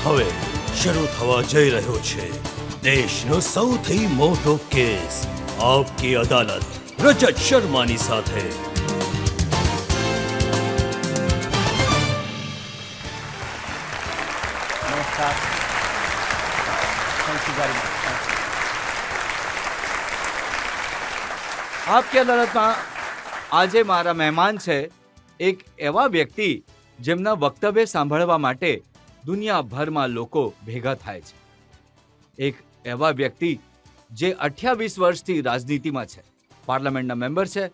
હવે શરૂ થવા જઈ રહ્યો છે દેશનો સૌથી મોટો કેસ, આપકી અદાલત, રજત શર્માની સાથે. નમસ્કાર. Thank you very much. આપકી અદાલતમાં આજે મારા મહેમાન છે એક એવા વ્યક્તિ જેમના વક્તવ્ય સાંભળવા માટે દુનિયાભરમાં લોકો ભેગા થાય છે. એક એવા વ્યક્તિ જે 28 વર્ષથી રાજનીતિમાં છે, પાર્લામેન્ટના મેમ્બર છે,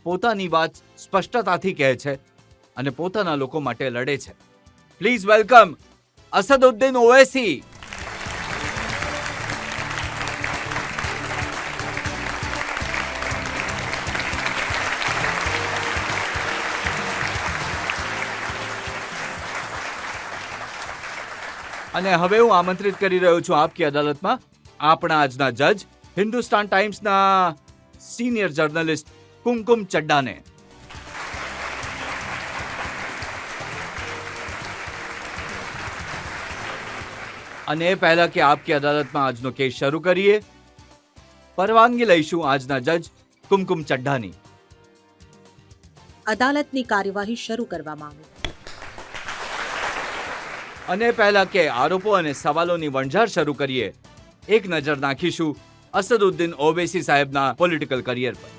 પોતાની વાત સ્પષ્ટતાથી કહે છે અને પોતાના લોકો માટે લડે છે. Please welcome Asaduddin Owaisi. અને હવે હું આમંત્રિત કરી રહ્યો છું આપકી અદાલતમાં આપણા આજના જજ, હિન્દુસ્તાન ટાઈમ્સના સિનિયર જર્નલિસ્ટ કુમકુમ ચડ્ડાને. અને એ પહેલા કે આપકી અદાલતમાં આજનો કેસ શરૂ કરીએ, પરવાનગી લઈશું આજના જજ કુમકુમ ચડ્ડાની. અદાલતની કાર્યવાહી શરૂ કરવામાં આવી. અને પહેલા કે આરોપો અને સવાલોની વણઝાર શરૂ કરીએ, એક નજર નાખીશું અસદુદ્દીન ઓવૈસી સાહેબના પોલિટિકલ કરિયર પર.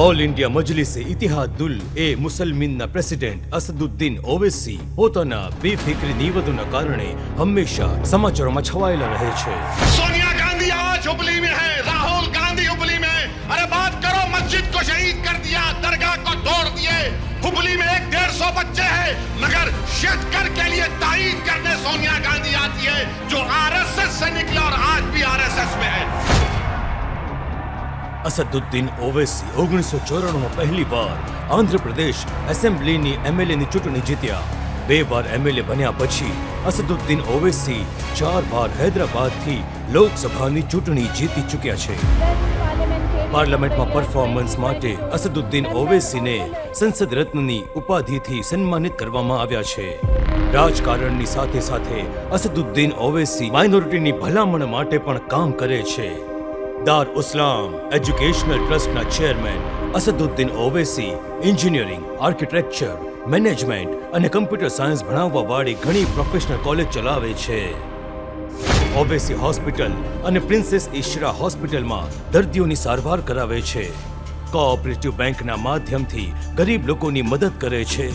ઓલ ઇન્ડિયા મજલિસે ઇતિહાદુલ એ મુસલમીનના પ્રેસિડેન્ટ અસદુદ્દીન ઓવૈસી પોતાના બેફિક્રી નિવેદનોના કારણે હંમેશા સમાચારોમાં છવાયેલા રહે છે. सोनिया गांधी आज हुबली में है, राहुल गांधी हुबली में. अरे बात करो, मस्जिद को शहीद कर दिया, दरगाह को तोड़ दिए. हुबली में 150 बच्चे हैं, मगर शेतकर के लिए तायीद करने सोनिया गांधी आती है, जो आरएसएस से निकले और आज भी आरएसएस में है. અસદુદ્દીન ઓવૈસી 1994માં પહેલી વાર આંધ્રપ્રદેશ એસેમ્બલીની એમએલએની ચૂંટણી જીત્યા. 2 વાર એમએલએ બન્યા પછી અસદુદ્દીન ઓવૈસી 4 વાર હૈદરાબાદથી લોકસભાની ચૂંટણી જીતી ચૂક્યા છે. પાર્લામેન્ટમાં પરફોર્મન્સ માટે અસદુદ્દીન ઓવૈસીને સંસદ રત્નની ઉપાધિથી સન્માનિત કરવામાં આવ્યા છે. રાજકારણની સાથે સાથે અસદુદ્દીન ઓવૈસી માઇનોરિટીની ભલામણ માટે પણ કામ કરે છે. દાર ઉસ્લામ એજ્યુકેશનલ ટ્રસ્ટના chairman Asaduddin Owaisi engineering, architecture, management અને કમ્પ્યુટર સાયન્સ ભણાવવાવાળી ઘણી પ્રોફેશનલ કોલેજ ચલાવે છે. ઓવૈસી હોસ્પિટલ અને પ્રિન્સેસ ઇશરા હોસ્પિટલમાં દર્દીઓની સારવાર કરાવે છે. કોઓપરેટિવ બેંકના માધ્યમથી ગરીબ લોકોની મદદ કરે છે.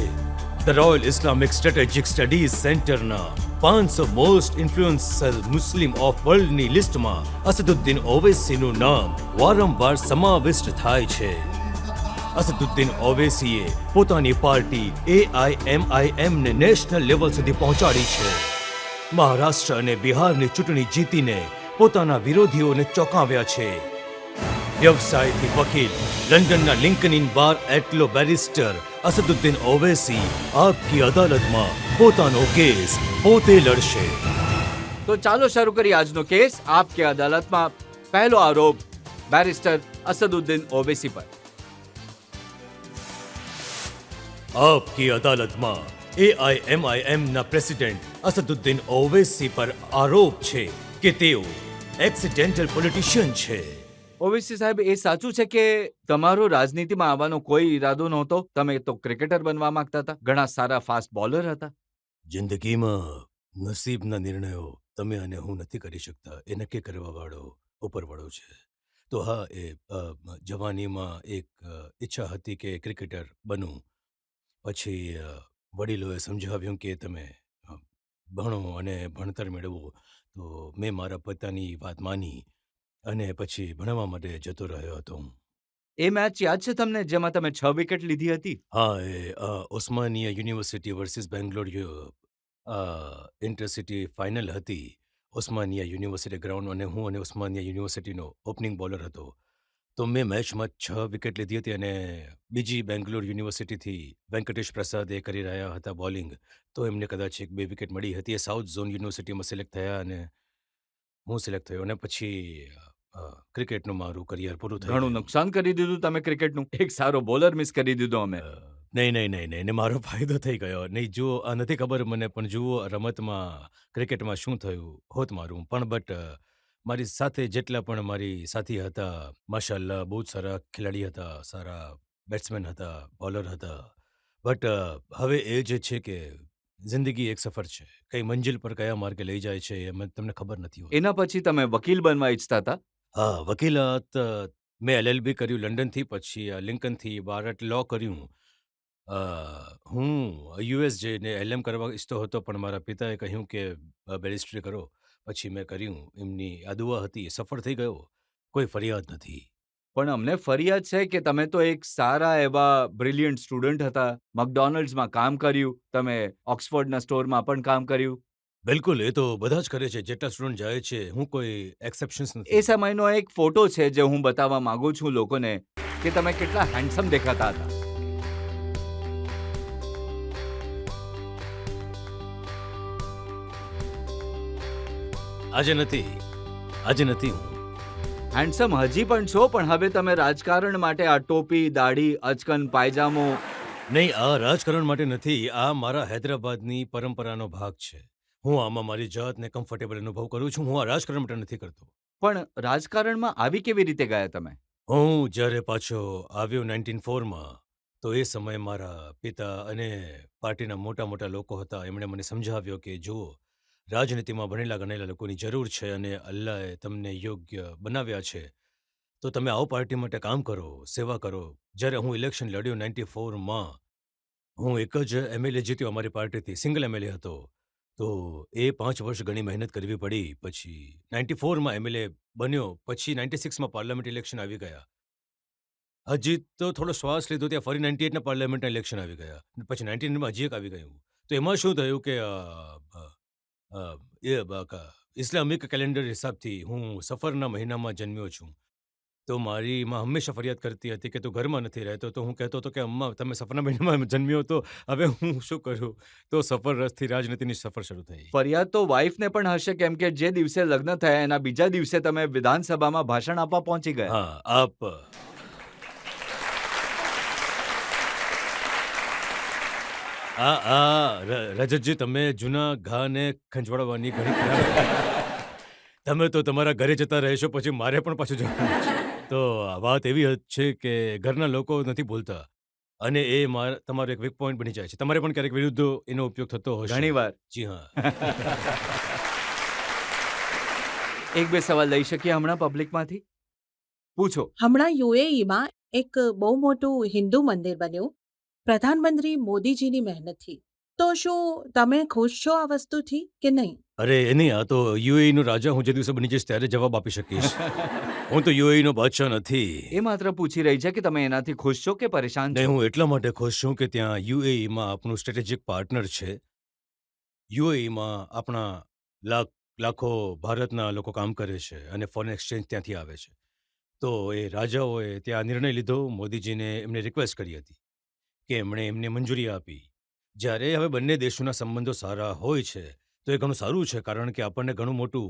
The royal Islamic strategic studies સેન્ટરના 500 મોસ્ટ ઇન્ફ્લુએન્શિયલ મુસ્લિમ ઓફ વર્લ્ડની લિસ્ટમાં અસદુદ્દીન ઓવૈસીનું નામ વારંવાર સમાવિષ્ટ થાય છે. અસદુદ્દીન ઓવૈસીએ પોતાની પાર્ટી AIMIMને નેશનલ લેવલ સુધી પહોંચાડી છે. મહારાષ્ટ્ર અને બિહારની ચૂંટણી જીતીને પોતાના વિરોધીઓને ચોંકાવ્યા છે. વ્યવસાયથી વકીલ, લંડનના લિંકન ઇન બાર એટલો બેરિસ્ટર અસદુદ્દીન ઓવૈસી આપકી અદાલતમાં પોતાનો કેસ પોતે લડશે. તો ચાલો શરૂ કરીએ આજનો કેસ. આપકી અદાલતમાં પહેલો આરોપ બેરિસ્ટર અસદુદ્દીન ઓવૈસી પર. આપકી અદાલતમાં AIMIMના પ્રેસિડેન્ટ અસદુદ્દીન ઓવૈસી પર આરોપ છે કે તેઓ એક્સિડેન્ટલ પોલિટિશિયન છે. ઓવૈસી સાહેબ, એ સાચું છે કે તમારો રાજનીતિમાં આવવાનો કોઈ ઈરાદો નહોતો? તમે તો ક્રિકેટર બનવા માંગતા હતા, ઘણા સારા ફાસ્ટ બોલર હતા. જિંદગીમાં નસીબના નિર્ણયો તમે અને હું નથી કરી શકતા, એ નક્કી કરવાવાળો ઉપરવાળો છે. તો હા, એ જવાનીમાં એક ઈચ્છા હતી કે ક્રિકેટર બનું. પછી વડીલોએ સમજાવ્યું કે તમે ભણો અને ભણતર મેળવો. તો મેં મારા પિતાની વાત માની અને પછી ભણવા માટે જતો રહ્યો હતો હું. એ મેચ યાદ છે તમને જેમાં તમે 6 વિકેટ લીધી હતી? હા, એ Osmania university versus Bangalore intercity final હતી. ઓસ્માનિયા યુનિવર્સિટી ગ્રાઉન્ડ અને હું અને ઓસ્માનિયા યુનિવર્સિટીનો ઓપનિંગ બોલર હતો. તો મેં મેચમાં 6 વિકેટ લીધી હતી અને બીજી બેંગ્લોર યુનિવર્સિટીથી વેંકટેશ પ્રસાદ એ કરી રહ્યા હતા બોલિંગ. તો એમને કદાચ 1-2 વિકેટ મળી હતી. એ સાઉથ ઝોન યુનિવર્સિટીમાં સિલેક્ટ થયા અને હું સિલેક્ટ થયો અને પછી ક્રિકેટનું મારું કરિયર પૂરું થયું. ઘણું નુકસાન કરી દીધું તમે ક્રિકેટનું. એક સારો બોલર મિસ કરી દીધો અમે. નહીં, ને મારો ફાયદો થઈ ગયો. નહીં જુઓ, નથી ખબર મને, પણ જુઓ રમતમાં, ક્રિકેટમાં શું થયું હોત મારું. પણ મારી સાથે જેટલા પણ મારી સાથી હતા, માશાઅલ્લાહ બહુ જ સારા ખેલાડી હતા, સારા બેટ્સમેન હતા, બોલર હતા. બટ હવે એ જે છે કે જિંદગી એક સફર છે. કઈ મંજિલ પર કયા માર્ગે લઈ જાય છે એ તમને ખબર નથી હોતી. એના પછી તમે વકીલ બનવા ઈચ્છતા હતા? હા, વકીલાત મેં એલએલબી કર્યું લંડનથી, પછી લિંકનથી બારટ લો કર્યું. અ, હું યુએસ જઈને એલએમ કરવા ઈચ્છતો હતો, પણ મારા પિતાએ કહ્યું કે બેરિસ્ટ્રી કરો. પછી મેં કર્યું. એમની આ દુઆ હતી, સફળ થઈ ગયો. કોઈ ફરિયાદ નથી. પણ અમને ફરિયાદ છે કે તમે તો એક સારા એવા બ્રિલિયન્ટ સ્ટુડન્ટ હતા. મકડોનલ્ડ્સમાં કામ કર્યું, તમે ઓક્સફોર્ડના સ્ટોરમાં પણ કામ કર્યું. બિલકુલ, એ તો બધા જ કરે છે. જેટલા સ્ટુડન્ટ જાય છે, હું કોઈ એક્સેપ્શન્સ એ નથી. સમયનો એક ફોટો છે જે હું બતાવવા માંગુ છું લોકોને કે તમે કેટલા હેન્ડસમ દેખાતા હતા. આજે નથી, આજે નથી હું. હેન્ડસમ હજી પણ છો, પણ હવે તમે રાજકારણ માટે આ ટોપી, દાઢી, અચકન, પાયજામો. નહીં, આ રાજકારણ માટે નથી. આ મારા હૈદરાબાદની પરંપરાનો ભાગ છે. હું આમાં મારી જાતને કમ્ફર્ટેબલ અનુભવ કરું છું. હું આ રાજકારણ માટે નથી કરતો. પણ રાજકારણમાં આવી કેવી રીતે ગયા તમે? હું જ્યારે પાછો આવ્યો 1904માં, તો એ સમયે મારા પિતા અને પાર્ટીના મોટા લોકો હતા. એમણે મને સમજાવ્યો કે જુઓ, રાજનીતિમાં ભણેલા ગણેલા લોકોની જરૂર છે, અને અલ્લાહે તમને યોગ્ય બનાવ્યા છે. તો તમે આવો પાર્ટી માટે કામ કરો, સેવા કરો. જ્યારે હું ઇલેક્શન લડ્યો 94માં, હું એક જ એમએલએ જીત્યો અમારી પાર્ટીથી, સિંગલ એમએલએ હતો. તો એ 5 વર્ષ ઘણી મહેનત કરવી પડી. પછી 94માં એમએલએ બન્યો. પછી 96માં પાર્લામેન્ટ ઇલેક્શન આવી ગયા. હજી તો થોડો શ્વાસ લીધો ત્યાં ફરી 98ના પાર્લામેન્ટના ઇલેક્શન આવી ગયા. પછી 99માં હજી એક આવી ગયું. તો એમાં શું થયું કે ઇસ્લામિક કેલેન્ડર હિસાબથી હું સફરના મહિનામાં જન્મ્યો છું. તો મારી માં હંમેશા ફરિયાદ કરતી હતી કે તું ઘરમાં નથી રહેતો. તો હું કહેતો હતો કે અમ્મા, તમે સફરના મહિનામાં જન્મ્યો, તો હવે હું શું કરું? તો સફર રસથી રાજનીતિની સફર શરૂ થઈ. ફરિયાદ તો વાઈફને પણ હશે, કેમ કે જે દિવસે લગ્ન થયા એના બીજા દિવસે તમે વિધાનસભામાં ભાષણ આપવા પહોંચી ગયા. હા, રજતજી, તમે જૂના ઘાને ખંજવાળવાની ઘણી ખરાબ. તમે તો તમારા ઘરે જતા રહેશો, પછી મારે પણ પાછું જવાનું છે. તો વાત એવી છે કે ઘરના લોકો નથી ભૂલતા, અને એ તમારો એક વીક પોઈન્ટ બની જાય છે. તમારે પણ ક્યારેક વિરુદ્ધ એનો ઉપયોગ થતો હશે. ઘણીવાર. જી હા. એક બે સવાલ લઈ શકીએ હમણાં પબ્લિકમાંથી? પૂછો. હમણાં યુએઈમાં એક બહુ મોટું હિન્દુ મંદિર બન્યું પ્રધાનમંત્રી મોદીજીની મહેનતથી. તો શું તમે ખુશ છો આ વસ્તુથી કે નહીં? અરે નહીં, આ તો યુએઈનો રાજા હું જે દિવસે બની જઈશ ત્યારે જવાબ આપી શકીશ. હું તો યુએઈનો બાદશાહ નથી. એ માત્ર પૂછી રહી છે કે તમે એનાથી ખુશ છો કે પરેશાન નહીં, છો? હું એટલા માટે ખુશ છું કે ત્યાં યુએઈમાં આપણું સ્ટ્રેટેજિક પાર્ટનર છે. યુએઈમાં આપણા લાખો ભારતના લોકો કામ કરે છે, અને ફોરેન એક્સચેન્જ ત્યાંથી આવે છે. તો એ રાજાઓએ ત્યાં નિર્ણય લીધો. મોદીજીને એમને રિક્વેસ્ટ કરી હતી કે એમણે એમને મંજૂરી આપી. જ્યારે હવે બંને દેશોના સંબંધો સારા હોય છે, તો એ ઘણું સારું છે, કારણ કે આપણને ઘણું મોટું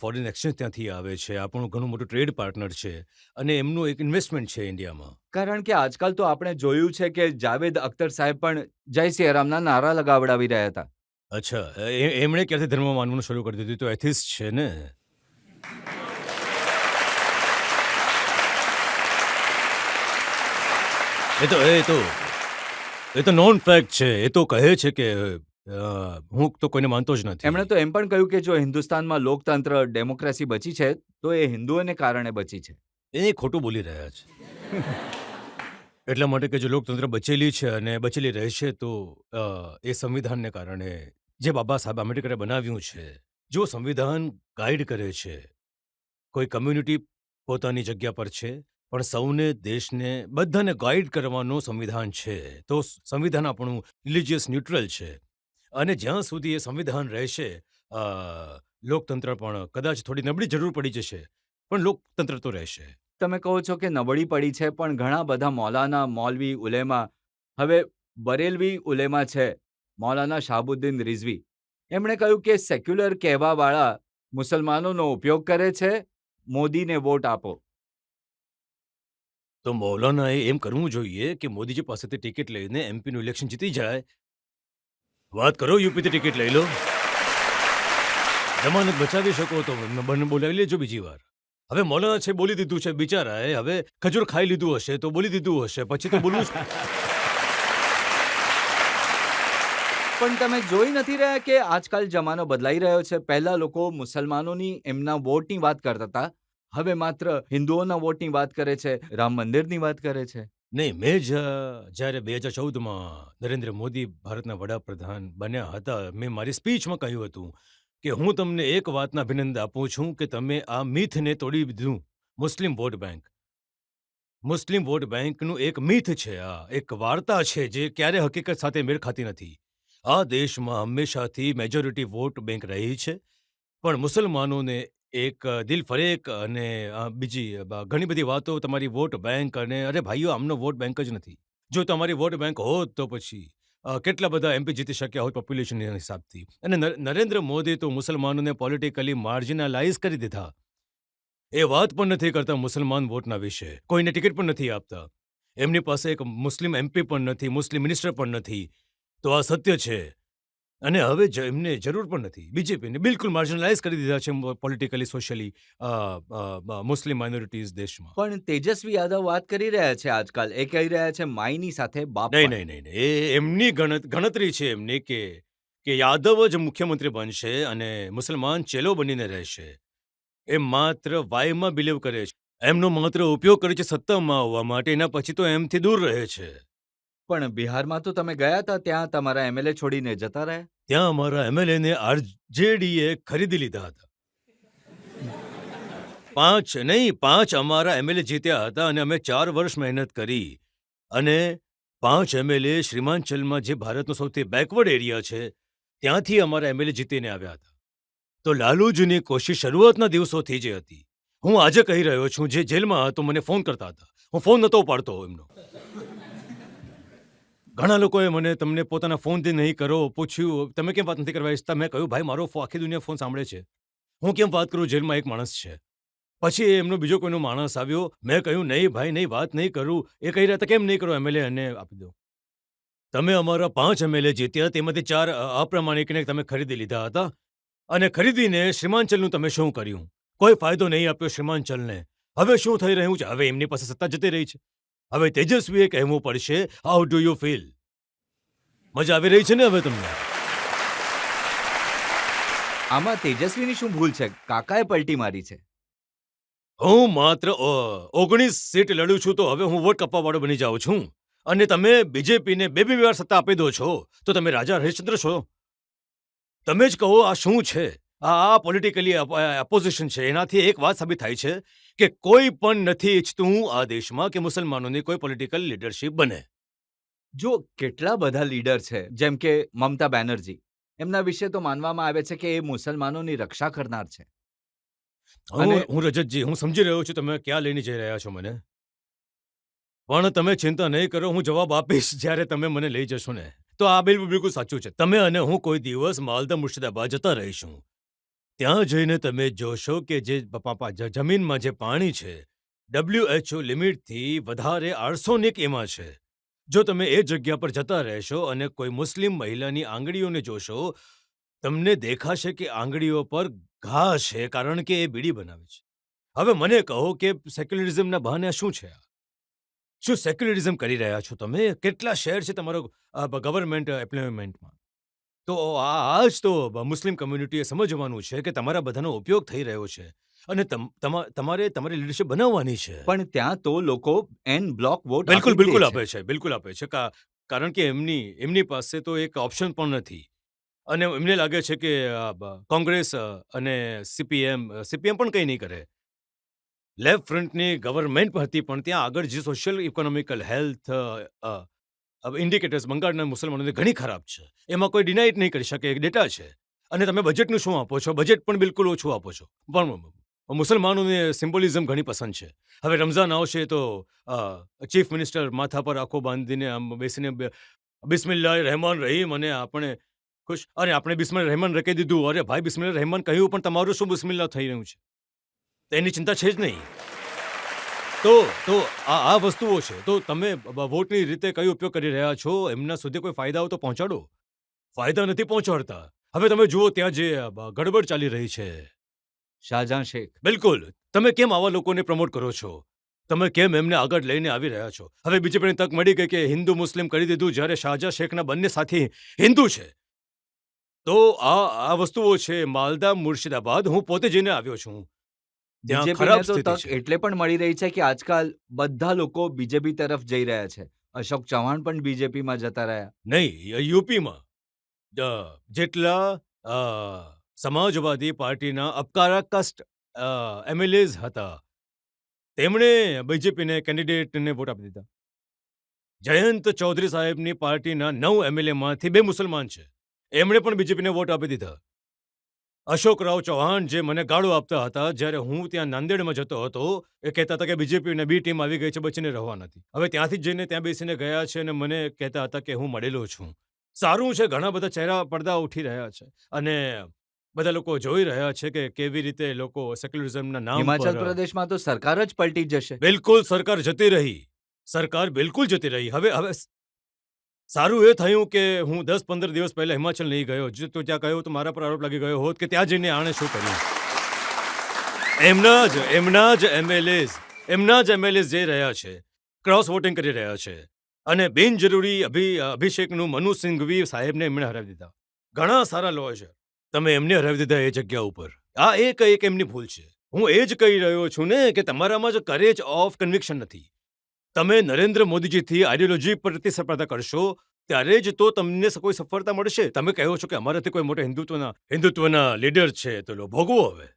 ફોરેન એક્સચેન્જ ત્યાંથી આવે છે. આપણું ઘણું મોટું ટ્રેડ પાર્ટનર છે, અને એમનું એક ઇન્વેસ્ટમેન્ટ છે ઇન્ડિયામાં. કારણ કે આજકાલ તો આપણે જોયું છે કે જાવેદ અખ્તર સાહેબ પણ જય સિયારામના નારા લગાવડાવી રહ્યા હતા. અચ્છા, એમણે ક્યારથી ધર્મ માનવાનું શરૂ કરી દીધું? તો એથિસ્ટ છે ને? એ તો નોન ફેક્ટ છે. એ તો કહે છે કે હું તો કોઈને માનતો જ નથી. એમણે તો એમ પણ કહ્યું કે જો હિન્દુસ્તાનમાં લોકતંત્ર, ડેમોક્રેસી બચી છે તો એ હિન્દુઓને કારણે બચી છે. એ ખોટું બોલી રહ્યા છે. એટલા માટે કે જો લોકતંત્ર બચેલી છે અને બચેલી રહેશે, તો એ સંવિધાનને કારણે જે બાબા સાહેબ આંબેડકરે બનાવ્યું છે. જો સંવિધાન ગાઈડ કરે છે, કોઈ કમ્યુનિટી પોતાની જગ્યા પર છે, પણ સૌને, દેશને, બધાને ગાઈડ કરવાનું સંવિધાન છે. તો સંવિધાન આપણું રિલિજિયસ ન્યુટ્રલ છે, અને જ્યાં સુધી એ સંવિધાન રહેશે, લોકતંત્ર પણ કદાચ થોડી નબળી જરૂર પડી જશે, પણ લોકતંત્ર તો રહેશે. તમે કહો છો કે નબળી પડી છે, પણ ઘણા બધા મૌલાના, મૌલવી, ઉલેમા, હવે બરેલવી ઉલેમા છે, મૌલાના શાહબુદ્દીન રિઝવી, એમણે કહ્યું કે સેક્યુલર કહેવાવાળા મુસલમાનોનો ઉપયોગ કરે છે, મોદીને વોટ આપો. તો મૌલાનાએ એમ કરવું જોઈએ કે મોદીજી પાસેથી ટિકિટ લઈને એમપીનું ઇલેક્શન જીતી જાય. વાત કરો, યુપીથી ટિકિટ લઈ લો. જમાનત બચાવી શકો તો બંને બોલાવી લેજો બીજી વાર. હવે મૌલાના છે, બોલી દીધું છે બિચારાએ. હવે ખજૂર ખાઈ લીધું હશે તો બોલી દીધું હશે, પછી તો બોલવું જ. પણ તમે જોઈ નથી રહ્યા કે આજકાલ જમાનો બદલાઈ રહ્યો છે. પહેલા લોકો મુસલમાનોની એમના વોટની વાત કરતા હતા, હવે માત્ર હિન્દુઓના વોટની વાત કરે છે, રામ મંદિરની વાત કરે છે. નહીં, મેં જ્યારે 2014માં નરેન્દ્ર મોદી ભારતના વડાપ્રધાન બન્યા હતા, મેં મારી સ્પીચમાં કહ્યું હતું કે હું તમને એક વાતના અભિનંદન આપું છું કે તમે આ મિથને તોડી દીધું. મુસ્લિમ વોટ બેંક. મુસ્લિમ વોટ બેંકનું એક મિથ છે, આ એક વાર્તા છે જે ક્યારે હકીકત સાથે મેળ ખાતી નથી. આ દેશમાં હંમેશાથી મેજોરિટી વોટ બેંક રહી છે, પણ મુસલમાનોને એક દિલફરેક અને બીજી ઘણી બધી વાતો તમારી વોટ બેંક અને અરે ભાઈઓ, આમનો વોટ બેંક જ નથી. જો તમારી વોટ બેંક હોત તો પછી કેટલા બધા એમપી જીતી શક્યા હોત પોપ્યુલેશનના હિસાબથી. અને નરેન્દ્ર મોદી તો મુસલમાનોને પોલિટિકલી માર્જિનલાઇઝ કરી દીધા. એ વાત પણ નથી કરતા મુસલમાન વોટના વિશે, કોઈને ટિકિટ પણ નથી આપતા. એમની પાસે એક મુસ્લિમ એમપી પણ નથી, મુસ્લિમ મિનિસ્ટર પણ નથી. તો આ સત્ય છે. અને હવે એમને જરૂર પણ નથી. બીજેપીને બિલકુલ માર્જિનલાઇઝ કરી દીધા છે પોલિટિકલી, સોશિયલી મુસ્લિમ માઇનોરિટીઝ દેશમાં. પણ તેજસ્વી યાદવ વાત કરી રહ્યા છે આજકાલ. એ કહી રહ્યા છે માઈની સાથે બાપ નહીં પણ. નહીં નહીં નહીં. એ એમની ગણતરી છે એમની કે યાદવ જ મુખ્યમંત્રી બનશે અને મુસલમાન ચેલો બનીને રહેશે. એ માત્ર વાયમાં બિલીવ કરે છે. એમનો માત્ર ઉપયોગ કરે છે સત્તામાં આવવા માટે, એના પછી તો એમથી દૂર રહે છે. પણ બિહારમાં તો તમે ગયા હતા, ત્યાં તમારા એમએલએ છોડીને જતા રહ્યા. ત્યાં અમારા એમએલએને આરજેડીએ ખરીદી લીધા હતા. 5 અમારા એમએલએ જીત્યા હતા અને અમે 4 વર્ષ મહેનત કરી અને 5 એમએલએ શ્રીમાંચલમાં જે ભારતનો સૌથી બેકવર્ડ એરિયા છે ત્યાંથી અમારા એમએલએ જીતીને આવ્યા હતા. તો લાલુજીની કોશિશ શરૂઆતના દિવસોથી જ હતી. હું આજે કહી રહ્યો છું, જે જેલમાં હતો મને ફોન કરતા હતા, હું ફોન નહોતો ઉપાડતો એમનો. ઘણા લોકોએ મને તમને પોતાના ફોનથી નહીં કરો પૂછ્યું, તમે કેમ વાત નથી કરવા ઈચ્છતા? મેં કહ્યું, ભાઈ મારો આખી દુનિયા ફોન સાંભળે છે, હું કેમ વાત કરું? જેલમાં એક માણસ છે. પછી એમનો બીજો કોઈનો માણસ આવ્યો, મેં કહ્યું નહીં ભાઈ નહીં, વાત નહીં કરું. એ કહી રહ્યા હતા કેમ નહીં કરો, એમએલએ અને આપી દો. તમે અમારા 5 એમએલએ જીત્યા, તેમાંથી 4 અપ્રામાણિકને તમે ખરીદી લીધા હતા અને ખરીદીને શ્રીમાંચલનું તમે શું કર્યું? કોઈ ફાયદો નહીં આપ્યો શ્રીમાંચલને. હવે શું થઈ રહ્યું છે? હવે એમની પાસે સત્તા જતી રહી છે. હવે તેજસ્વીએ કહેવું પડશે, હાઉ ડુ યુ ફીલ? મજા આવી રહી છે ને હવે તમને? આમાં તેજસ્વીની શું ભૂલ છે? કાકાએ પલટી મારી છે. હું માત્ર 19 સીટ લડું છું તો હવે હું વોટ કપાવવાળો બની જાઉં છું અને તમે બીજેપીને બે વાર સત્તા આપી દો છો તો તમે રાજા હરિશ્ચંદ્ર છો? તમે જ કહો આ શું છે? આ પોલિટિકલી અપોઝિશન છે. એનાથી એક વાત સાબિત થાય છે કે કોઈ પણ નથી ઈચ્છતું આ દેશમાં કે મુસલમાનોની કોઈ પોલિટિકલ લીડરશિપ બને. જો કેટલા બધા લીડર છે, જેમ કે મમતા બેનર્જી, એમના વિશે તો માનવામાં આવે છે કે એ મુસલમાનોની રક્ષા કરનાર છે. હું રજતજી, હું સમજી રહ્યો છું તમે ક્યાં લઈને જઈ રહ્યા છો મને, પણ તમે ચિંતા નહીં કરો, હું જવાબ આપીશ જ્યારે તમે મને લઈ જશો ને. તો આ બિલકુલ સાચું છે. તમે અને હું કોઈ દિવસ માલદા મુર્શિદાબાદ જતા રહીશું. ત્યાં જઈને તમે જોશો કે જે જમીનમાં જે પાણી છે WHO લિમિટથી વધારે આર્સેનિક એમાં છે. જો તમે એ જગ્યા પર જતા રહેશો અને કોઈ મુસ્લિમ મહિલાની આંગળીઓને જોશો, તમને દેખાશે કે આંગળીઓ પર ઘા છે, કારણ કે એ બીડી બનાવે છે. હવે મને કહો કે સેક્યુલરિઝમના બહાને શું છે? શું સેક્યુલરિઝમ કરી રહ્યા છો તમે? કેટલા શેર છે તમારો ગવર્મેન્ટ એમ્પ્લોયમેન્ટમાં? તો આ જ તો મુસ્લિમ કમ્યુનિટીએ સમજવાનું છે કે તમારા બધાનો ઉપયોગ થઈ રહ્યો છે અને તમારે તમારી લીડરશિપ બનાવવાની છે. પણ ત્યાં તો લોકો એન બ્લોક વોટ બિલકુલ આપે છે, બિલકુલ આપે છે, કારણ કે એમની પાસે તો એક ઓપ્શન પણ નથી અને એમને લાગે છે કે કોંગ્રેસ અને સીપીએમ પણ કંઈ નહીં કરે. લેફ્ટ ફ્રન્ટની ગવર્મેન્ટ હતી પણ ત્યાં આગળ જે સોશિયલ ઇકોનોમિકલ હેલ્થ ઇન્ડિકેટર્સ બંગાળના મુસલમાનોને ઘણી ખરાબ છે. એમાં કોઈ ડિનાઇટ નહીં કરી શકે, એક ડેટા છે. અને તમે બજેટનું શું આપો છો? બજેટ પણ બિલકુલ ઓછું આપો છો. પણ મુસલમાનોને સિમ્બોલિઝમ ઘણી પસંદ છે. હવે રમઝાન આવશે તો ચીફ મિનિસ્ટર માથા પર આંખો બાંધીને આમ બેસીને બિસ્મિલ્લાહ રહેમાન રહીમ અને આપણે ખુશ, અને આપણે બિસ્મિલ્લાહ રહેમાન રખી દીધું. અરે ભાઈ, બિસ્મિલ્લાહ રહેમાન કહ્યું પણ તમારું શું બિસ્મિલ્લાહ થઈ રહ્યું છે? એની ચિંતા છે જ નહીં. તો આ વસ્તુઓ છે. તો તમે વોટની રીતે કઈ ઉપયોગ કરી રહ્યા છો એમના સુધી કોઈ ફાયદાઓ તો પહોંચાડો. ફાયદા નથી પહોંચાડતા. હવે તમે જુઓ ત્યાં જે ગડબડ ચાલી રહી છે. શાહજહાં શેખ. બિલકુલ. તમે કેમ આવા લોકોને પ્રમોટ કરો છો? તમે કેમ એમને આગળ લઈને આવી રહ્યા છો? હવે બીજેપીને તક મળી ગઈ કે હિન્દુ મુસ્લિમ કરી દીધું, જ્યારે શાહજહાં શેખના બંને સાથી હિન્દુ છે. તો આ વસ્તુઓ છે. માલદા, મુર્શિદાબાદ હું પોતે જઈને આવ્યો છું. ત્યાં બીજેપીને ખરાબ તો સ્થિતિ તક છે. એટલે પણ મળી રહી છે કે આજકાલ બધા લોકો બીજેપી તરફ જઈ રહ્યા છે. અશોક ચૌહાણ પણ બીજેપીમાં જતા રહ્યા. નહીં, યુપીમાં જેટલા સમાજવાદી પાર્ટીના અપકારાકસ્ટ એમએલએઝ હતા તેમણે બીજેપીને કેન્ડિડેટને વોટ આપી દીધા. જયંત ચૌધરી સાહેબની પાર્ટીના 9 એમએલએમાંથી 2 મુસલમાન છે. એમણે પણ બીજેપીને વોટ આપી દીધા. અશોકરાવ ચૌહાણ જે મને ગાળો આપતા હતા જ્યારે હું ત્યાં નાંદેડમાં જતો હતો, એ કહેતા હતા કે બીજેપીને બી ટીમ આવી ગઈ છે, બચીને રહેવા નથી. હવે ત્યાંથી જ જઈને ત્યાં બેસીને ગયા છે અને મને કહેતા હતા કે હું મળેલો છું. સારું છે, ઘણા બધા ચહેરા પડદા ઉઠી રહ્યા છે અને બધા લોકો જોઈ રહ્યા છે કે કેવી રીતે લોકો સેક્યુલરિઝમના નામ હિમાચલ પર પ્રદેશમાં તો સરકાર જ પલટી જશે. બિલકુલ સરકાર જતી રહી. સરકાર બિલકુલ જતી રહી. હવે સારું એ થયું કે હું 10-15 દિવસ પહેલા હિમાચલ નહીં ગયો. જો તો ત્યાં ગયો તો મારા પર આરોપ લાગી ગયો હોત કે ત્યાં જઈને આણે શું કર્યું. એમના જ એમએલએઝ જઈ રહ્યા છે, ક્રોસ વોટિંગ કરી રહ્યા છે અને બિનજરૂરી અભિષેકનું મનુ સિંઘવી સાહેબને એમણે હરાવી દીધા. ઘણા સારા લોયર છે, તમે એમને હરાવી દીધા એ જગ્યા ઉપર. આ એક એમની ભૂલ છે. હું એ જ કહી રહ્યો છું ને કે તમારામાં જ કરેજ ઓફ કન્વિક્શન નથી. તમે નરેન્દ્ર મોદીજીથી આઈડિયોલોજી પર પ્રતિસ્પર્ધા કરશો ત્યારે જ તો તમને કોઈ સફળતા મળશે. તમે કહો છો કે અમારાથી કોઈ મોટા હિન્દુત્વના લીડર છે, તો લો ભોગવો. હવે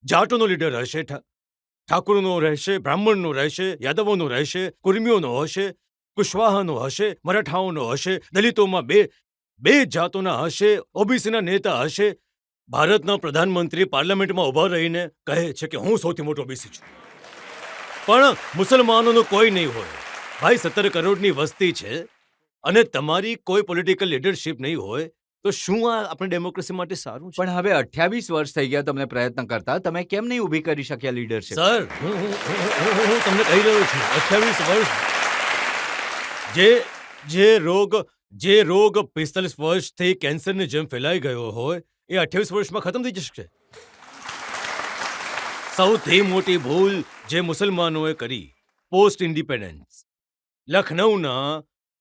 જાટોનો લીડર હશે, ઠાકુરનો રહેશે, બ્રાહ્મણનો રહેશે, યાદવોનો રહેશે, કુર્મીઓનો હશે, કુશવાહાનો હશે, મરાઠાઓનો હશે, દલિતોમાં બે જાતોના હશે, ઓબીસીના નેતા હશે. ભારતના પ્રધાનમંત્રી પાર્લામેન્ટમાં ઉભા રહીને કહે છે કે હું સૌથી મોટો ઓબીસી છું, પણ મુસલમાનોનું કોઈ નહીં હોય. ભાઈ 17 કરોડની વસ્તી છે અને તમારી કોઈ પોલિટિકલ લીડરશિપ નહીં હોય તો શું આ આપણી ડેમોક્રેસી માટે સારું છે? પણ હવે 28 વર્ષ થઈ ગયા તમને પ્રયત્ન કરતા, તમે કેમ નહીં ઊભી કરી શક્યા લીડરશિપ? સર, હું તમને કહી રહ્યો છું 28 વર્ષ જે રોગ 45 વર્ષથી કેન્સરની જેમ ફેલાઈ ગયો હોય એ 28 વર્ષમાં ખતમ થઈ જશે. સૌથી મોટી ભૂલ જે મુસલમાનોએ કરી પોસ્ટ ઇન્ડિપેન્ડન્સ, લખનૌના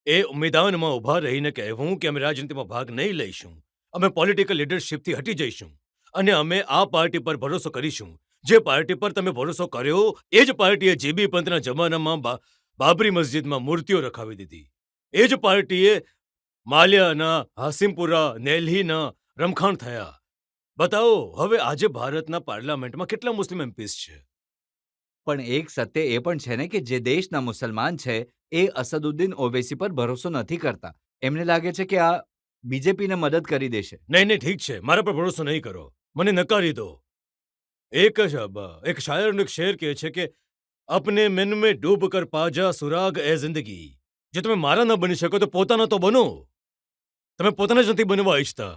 એ મેદાનમાં ઊભા રહીને કહેવું કે અમે રાજનીતિમાં ભાગ નહીં લઈશું, અમે પોલિટિકલ લીડરશિપથી હટી જઈશું અને અમે આ પાર્ટી પર ભરોસો કરીશું. જે પાર્ટી પર તમે ભરોસો કર્યો એ જ પાર્ટીએ જીબી પંતના જમાનામાં બાબરી મસ્જિદમાં મૂર્તિઓ રખાવી દીધી. એ જ પાર્ટીએ માલ્યાના, હાસિમપુરા, નેલ્હીના રમખાણ થયા. બતાવો હવે આજે ભારતના પાર્લામેન્ટમાં કેટલા મુસ્લિમ એમપીસ છે? પણ એક સત્ય એ પણ છે ને કે જે દેશના મુસલમાન છે એ અસદુદ્દીન ઓવૈસી પર ભરોસો નથી કરતા. એમને લાગે છે કે આ બીજેપીને મદદ કરી દેશે. નહીં, ઠીક છે, મારા પર ભરોસો નહીં કરો, મને નકારી દો. એક શાયરનો એક શેર કહે છે કે અપને મન મેં ડૂબ કર પાજા સુરાગ એ જિંદગી. જો તમે મારા ન બની શકો તો પોતાના તો બનો. તમે પોતાના જ નથી બનવા ઈચ્છતા.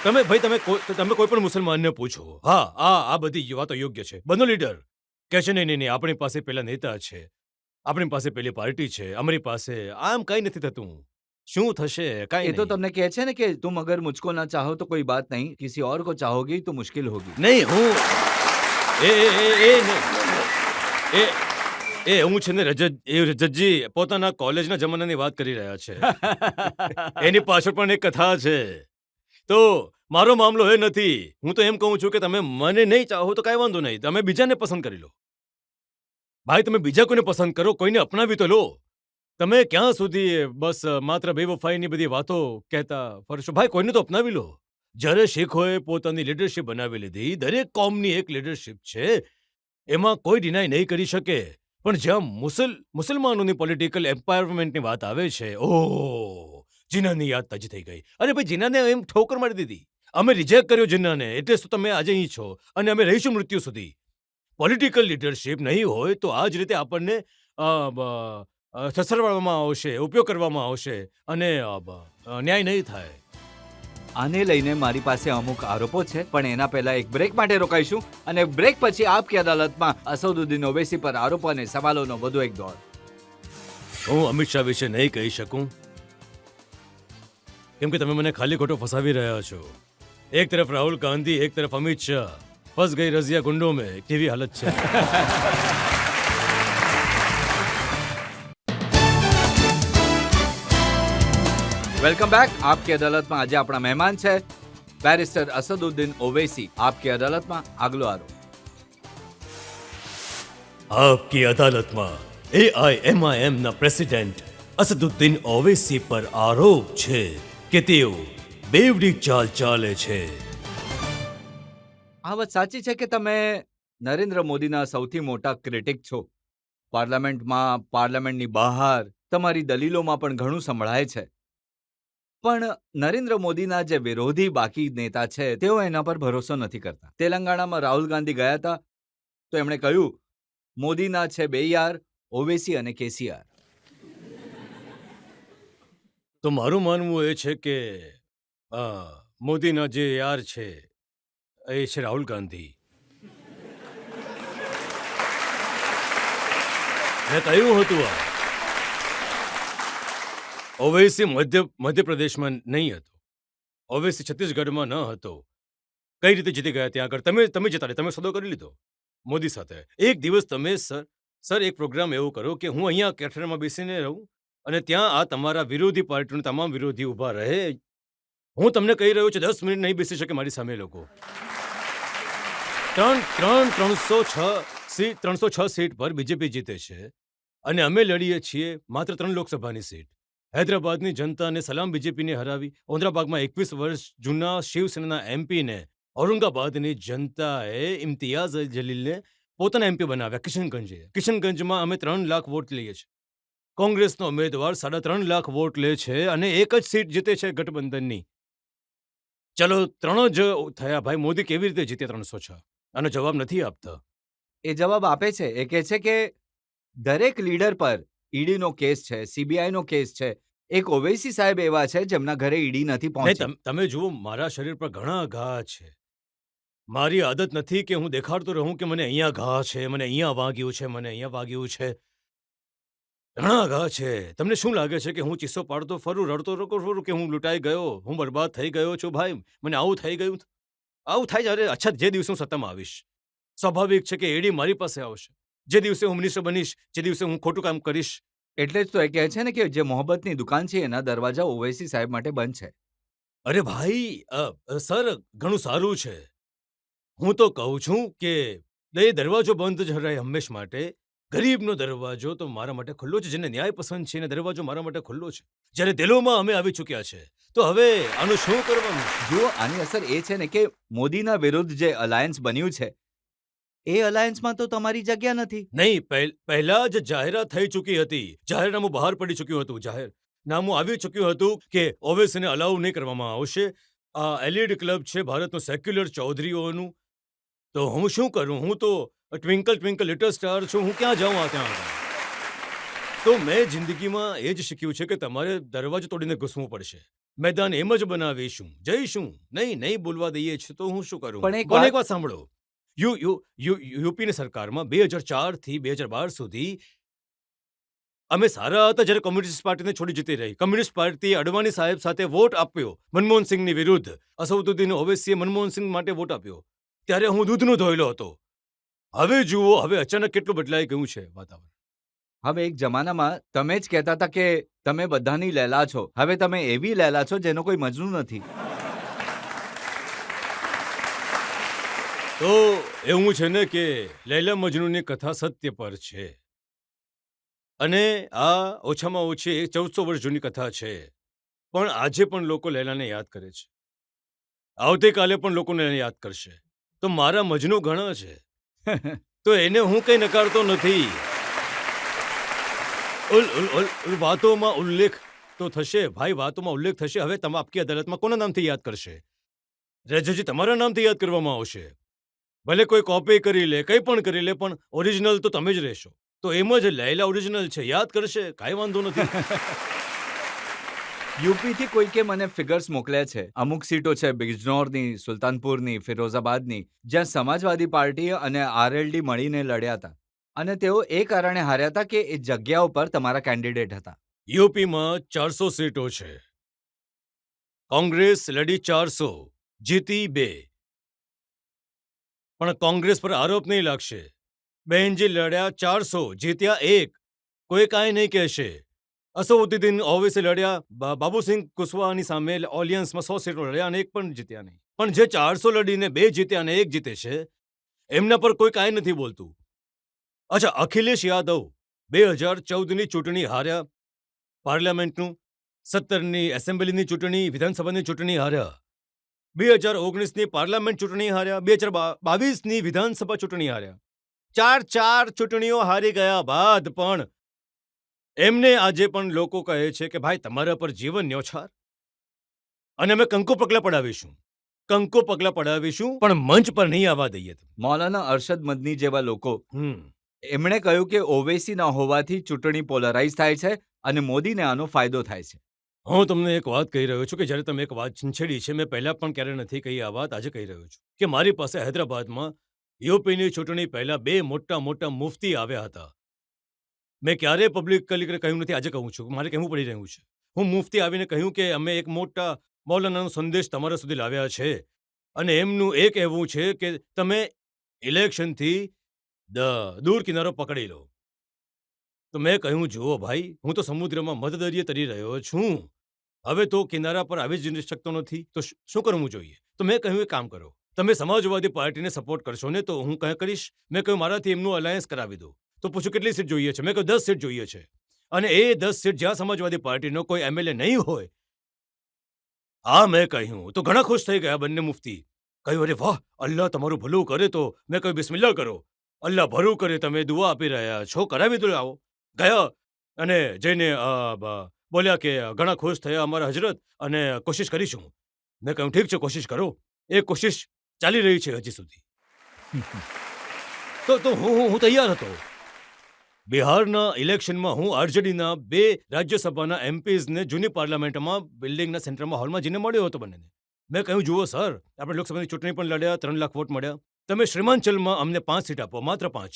તમે કોઈ પણ મુસલમાનને પૂછો, હા આ બધી વાતો યોગ્ય છે, બનો લીડર. કહે છે નહીં, આપણી પાસે પેલા નેતા છે, આપણી પાસે પેલી પાર્ટી છે, અમારી પાસે આમ કઈ નથી થતું. શું થશે? કઈ એ તો તમને કહે છે ને કે તુમ અગર મુझको ના ચાહો તો કોઈ બાત નહીં, કિસી और को चाहोगी तो मुश्किल होगी. નહીં. હું છે ને રજતજી પોતાના કોલેજના જમાનાની વાત કરી રહ્યા છે. એની પાછળ પણ એક કથા છે. તો મારો મામલો એ નથી. હું તો એમ કહું છું કે તમે મને નહીં ચાહો તો કાંઈ વાંધો નહીં, તમે બીજાને પસંદ કરી લો. ભાઈ તમે બીજા કોઈને પસંદ કરો, કોઈને અપનાવી તો લો. તમે ક્યાં સુધી બસ માત્ર બેવફાઈની બધી વાતો કહેતા ફરશો? ભાઈ કોઈને તો અપનાવી લો. જ્યારે શીખોએ પોતાની લીડરશિપ બનાવી લીધી, દરેક કોમની એક લીડરશિપ છે, એમાં કોઈ ડિનાય નહીં કરી શકે. પણ જ્યાં મુસલમાનોની પોલિટિકલ એમ્પાવરમેન્ટની વાત આવે છે, ઓહ, જીનાની યાદ તાજી થઈ ગઈ. અરે ભાઈ, જીનાને એમ ઠોકર મારી દીધી. અમે રિજેક્ટ કર્યો જીનાને, એટલે તો તમે આજે અહીં છો અને અમે રહીશું મૃત્યુ સુધી. પોલિટિકલ લીડરશિપ નહીં હોય તો આ જ રીતે આપણને સસરવામાં આવશે, ઉપયોગ કરવામાં આવશે અને ન્યાય નહીં થાય. આને લઈને મારી પાસે અમુક આરોપો છે, પણ એના પહેલા એક બ્રેક માટે રોકાઈશું અને બ્રેક પછી આપકી અદાલતમાં અસદુદ્દીન ઓવૈસી પર આરોપો અને સવાલોનો વધુ એક દોર. હું અમિત શાહ વિશે નહીં કહી શકું, કેમ કે તમે મને ખાલી ખોટો ફસાવી રહ્યા છો. એક તરફ રાહુલ ગાંધી, એક તરફ અમિત શાહ. ફસ ગઈ રઝિયા ગુંડો મેં. કેવી હાલત છે. Welcome back. આપકી અદાલતમાં આજે આપણા મહેમાન છે બેરિસ્ટર અસદુદ્દીન ઓવૈસી. આપકી અદાલતમાં આગલો આરોપ. આપકી અદાલતમાં AIMIM ના પ્રેસિડેન્ટ અસદુદ્દીન ઓવૈસી પર આરોપ છે કે તેઓ બેવડી ચાલ ચાલે છે. આ વાત સાચી છે કે તમે નરેન્દ્ર મોદીના સૌથી મોટા ક્રિટિક છો. પાર્લામેન્ટમાં, પાર્લામેન્ટની બહાર તમારી દલીલોમાં પણ ઘણું સંભળાય છે. પણ નરેન્દ્ર મોદીના જે વિરોધી બાકી નેતા છે તેઓ એના પર ભરોસો નથી કરતા. તેલંગાણામાં રાહુલ ગાંધી ગયા હતા તો એમણે કહ્યું મોદીના છે બે યાર, ઓવૈસી અને કેસીઆર. તો મારું માનવું એ છે કે મોદીના જે યાર છે એ છે રાહુલ ગાંધી. મેં કહ્યું હતું ઓવૈસી મધ્યપ્રદેશમાં નહીં હતો, ઓવૈસી છત્તીસગઢમાં ન હતો. કઈ રીતે જીતી ગયા ત્યાં આગળ? તમે જતા રહ્યા, તમે સોદો કરી લીધો મોદી સાથે. એક દિવસ તમે સર એક પ્રોગ્રામ એવો કરો કે હું અહીંયા કેફેમાં બેસીને રહું અને ત્યાં આ તમારા વિરોધી પાર્ટીના તમામ વિરોધી ઊભા રહે. હું તમને કહી રહ્યો છું 10 મિનિટ નહીં બેસી શકે મારી સામે લોકો. 306 સીટ પર બીજેપી જીતે છે અને અમે લડીએ છીએ માત્ર 3 લોકસભાની સીટ. હૈદરાબાદની જનતાને સલામ બીજેપીને હરાવી. ઔરંગાબાદમાં 21 વર્ષ જૂના શિવસેનાના એમપીને ઔરંગાબાદની જનતાએ ઇમ્તિયાઝ જલીલને પોતાના એમપી બનાવ્યા. કિશનગંજમાં અમે 3 લાખ વોટ લઈએ છીએ. કોંગ્રેસનો ઉમેદવાર 3.5 લાખ વોટ લે છે અને એક જ સીટ જીતે છે ગઠબંધનની. ચલો 3 જ થયા ભાઈ. મોદી કેવી રીતે જીતે 306? આનો જવાબ નથી આપતા. એ જવાબ આપે છે. એ કહે છે કે દરેક લીડર પર ઈડીનો કેસ છે, સીબીઆઈનો કેસ છે. એક ઓવૈસી સાહેબ એવા છે જેમના ઘરે ઈડી નથી પહોંચી. તમે જુઓ, મારા શરીર પર ઘણા ઘા છે. મારી આદત નથી કે હું દેખાડતો રહું કે મને અહીંયા ઘા છે, મને અહીંયા વાગ્યું છે, મને અહીંયા વાગ્યું છે. ઘણા ઘા છે. તમને શું લાગે છે કે હું ચીસો પાડતો ફરું, રડતો ફરું કે હું લૂંટાઈ ગયો, હું બરબાદ થઈ ગયો છું? ભાઈ મને આવું થઈ ગયું. આવું થાય જ્યારે અચ્છા જે દિવસે હું સત્તામાં આવીશ, સ્વાભાવિક છે કે એડી મારી પાસે આવશે. જે દિવસે હું મિનિસ્ટર બનીશ, જે દિવસે હું ખોટું કામ કરીશ. એટલે જ તો એ કહે છે ને કે જે મોહબ્બતની દુકાન છે એના દરવાજા ઓવૈસી સાહેબ માટે બંધ છે. અરે ભાઈ સર, ઘણું સારું છે. હું તો કહું છું કે એ દરવાજો બંધ જ રહે હંમેશ માટે. ગરીબનો દરવાજો તો મારા માટે ખુલ્લો છે. જેને ન્યાય પસંદ છે એને દરવાજો મારા માટે ખુલ્લો છે. જ્યારે દિલોમાં અમે આવી ચૂક્યા છે તો હવે આનું શું કરવાનું? જુઓ, આની અસર એ છે ને કે મોદીના વિરુદ્ધ જે અલાયન્સ બન્યું છે એ અલાયન્સમાં તો તમારી જગ્યા નથી. નહીં, પહેલા જ જાહેરાત થઈ ચૂકી હતી. જાહેરનામું બહાર પડી ચૂક્યું હતું. જાહેરનામું આવી ચૂક્યું હતું કે ઓવૈસીને અલાઉ નહીં કરવામાં આવશે. આ એલિડ ક્લબ છે ભારતનું સેક્યુલર ચૌધરીઓનું. તો હું શું કરું? હું તો ટ્વિંકલ ટ્વિંકલ લિટલ સ્ટાર છું. હું ક્યાં જાઉં ત્યાં આગળ? તો મેં જિંદગીમાં એ જ શીખ્યું છે કે તમારે દરવાજો તોડીને ઘૂસવું પડશે. મેદાન એમ જ બનાવીશું, જઈશું. નહીં બોલવા દઈએ છીએ તો હું શું કરું? પણ એક વાત સાંભળો. યુપીની સરકારમાં 2004 થી 2012 સુધી અમે સારા હતા જ્યારે કોમ્યુનિસ્ટ પાર્ટીને છોડી જતી રહી. કમ્યુનિસ્ટ પાર્ટીએ અડવાણી સાહેબ સાથે વોટ આપ્યો મનમોહન સિંહની વિરુદ્ધ. અસદુદ્દીન ઓવૈસીએ મનમોહન સિંહ માટે વોટ આપ્યો. ત્યારે હું દૂધનો ધોયેલો હતો. હવે જુઓ, હવે અચાનક કેટલું બદલાઈ ગયું છે વાતાવરણ. હવે એક જમાનામાં તમે જ કહેતા હતા કે તમે બધાની લેલા છો. હવે તમે એવી લેલા છો જેનો કોઈ મજનુ નથી. તો એવું છે ને કે લૈલા મજનૂની કથા સત્ય પર છે અને આ ઓછામાં ઓછી 1400 વર્ષ જૂની કથા છે. પણ આજે પણ લોકો લૈલાને યાદ કરે છે. આવતીકાલે પણ લોકોને યાદ કરશે. તો મારા મજનુ ઘણા છે તો એને હું કંઈ નકારતો નથી. વાતોમાં ઉલ્લેખ તો થશે ભાઈ, વાતોમાં ઉલ્લેખ થશે. હવે તમે આપકી અદાલતમાં કોના નામથી યાદ કરશે? રજજી તમારા નામથી યાદ કરવામાં આવશે. ભલે કોઈ કોપી કરી લે, કંઈ પણ કરી લે, પણ ઓરિજિનલ તો તમે જ રહેશો. તો એમ જ લૈલા ઓરિજિનલ છે, યાદ કરશે, કાંઈ વાંધો નથી. યુપીથી કોઈકે મને ફિગર્સ મોકલ્યા છે. અમુક સીટો છે બિજનૌરની, સુલતાનપુરની, ફિરોઝાબાદની, જ્યાં સમાજવાદી પાર્ટી અને આરએલડી મળીને લડ્યા હતા. અને તેઓ એ કારણે હાર્યા હતા કે એ જગ્યાઓ પર તમારા કેન્ડિડેટ હતા. યુપીમાં 400 સીટો છે. કોંગ્રેસ લડી 400, જીતી 2. પણ કોંગ્રેસ પર આરોપ નહીં લાગશે. બહેનજી લડ્યા 400, જીત્યા 1. કોઈ કાંઈ નહીં કહેશે. અસદુદ્દીન ઓવૈસી લડ્યા બાબુસિંહ કુશવાહાની સામે ઓલિયન્સમાં 100 સીટો લડ્યા અને એક પણ જીત્યા નહીં. પણ જે 400 લડીને 2 જીત્યા અને 1 જીતે છે, એમના પર કોઈ કાંઈ નથી બોલતું. અચ્છા, અખિલેશ યાદવ 2014ની ચૂંટણી હાર્યા, પાર્લામેન્ટનું, 17ની એસેમ્બલીની ચૂંટણી, વિધાનસભાની ચૂંટણી હાર્યા, 2019ની પાર્લામેન્ટ ચૂંટણી હાર્યા, 2022ની વિધાનસભા ચૂંટણી હાર્યા. 4 ચૂંટણીઓ હારી ગયા બાદ પણ એમને આજે પણ લોકો કહે છે કે ભાઈ તમારા પર જીવન ન્યોછાર અને અમે કંકુ પગલા પડાવીશું, પણ મંચ પર નહીં આવવા દઈએ. મૌલાના અરશદ મદની જેવા લોકો એમણે કહ્યું કે ઓવૈસી ન હોવાથી ચૂંટણી પોલરાઇઝ થાય છે અને મોદીને આનો ફાયદો થાય છે. હું તમને એક વાત કહી રહ્યો છું કે જ્યારે તમે એક વાત છંછેડી છે, મેં પહેલા પણ ક્યારે નથી કહી આ વાત, આજે કહી રહ્યો છું કે મારી પાસે હૈદરાબાદમાં યુપીની ચૂંટણી પહેલા 2 મોટા મુફતી આવ્યા હતા. મેં ક્યારેય પબ્લિકલી કહ્યું નથી, આજે કહું છું, મારે કહેવું પડી રહ્યું છે. હું મુફતી આવીને કહ્યું કે અમે એક મોટા મૌલાનાનો સંદેશ તમારા સુધી લાવ્યા છે અને એમનું એ કહેવું છે કે તમે ઇલેક્શનથી દૂર કિનારો પકડી લો. તો મેં કહ્યું જુઓ ભાઈ, હું તો સમુદ્રમાં મધદરિયે તરી રહ્યો છું, હવે તો કિનારા પર આવી જ શકતો નથી, તો શું કરવું જોઈએ? તો મેં કહ્યું એક કામ કરો, તમે સમાજવાદી પાર્ટીને સપોર્ટ કરશો ને તો હું કંઈ કરીશ. મેં કહ્યું મારાથી એમનું અલાયન્સ કરાવી દો. તો પૂછું કેટલી સીટ જોઈએ છે? મેં કહ્યું 10 સીટ જોઈએ છે. અને એ 10 સીટ જ્યાં સમાજવાદી પાર્ટીનો કોઈ એમએલએ નહીં હોય, આ મેં કહ્યું તો ઘણા ખુશ થઈ ગયા બંને મુફતી. કહ્યું અરે વાહ, અલ્લાહ તમારું ભલું કરે. તો મેં કહ્યું બિસ્મિલ્લાહ કરો, અલ્લાહ ભલું કરે, તમે દુઆ આપી રહ્યા છો, કરાવી દો. આવો ગયા અને જઈને બોલ્યા કે ઘણા ખુશ થયા અમારા હજરત અને કોશિશ કરીશું. મેં કહ્યું ઠીક છે, કોશિશ કરો. એ કોશિશ ચાલી રહી છે હજી સુધી. તો હું તૈયાર હતો. બિહારના ઇલેક્શનમાં હું આરજેડીના 2 રાજ્યસભાના એમપીઝને જૂની પાર્લામેન્ટમાં બિલ્ડિંગના સેન્ટરમાં હોલમાં જઈને મળ્યો હતો બંનેને. મેં કહ્યું જુઓ સર, આપણે લોકસભાની ચૂંટણી પણ લડ્યા, 3 લાખ વોટ મળ્યા, તમે શ્રીમાંચલમાં અમને 5 સીટ આપો, માત્ર 5.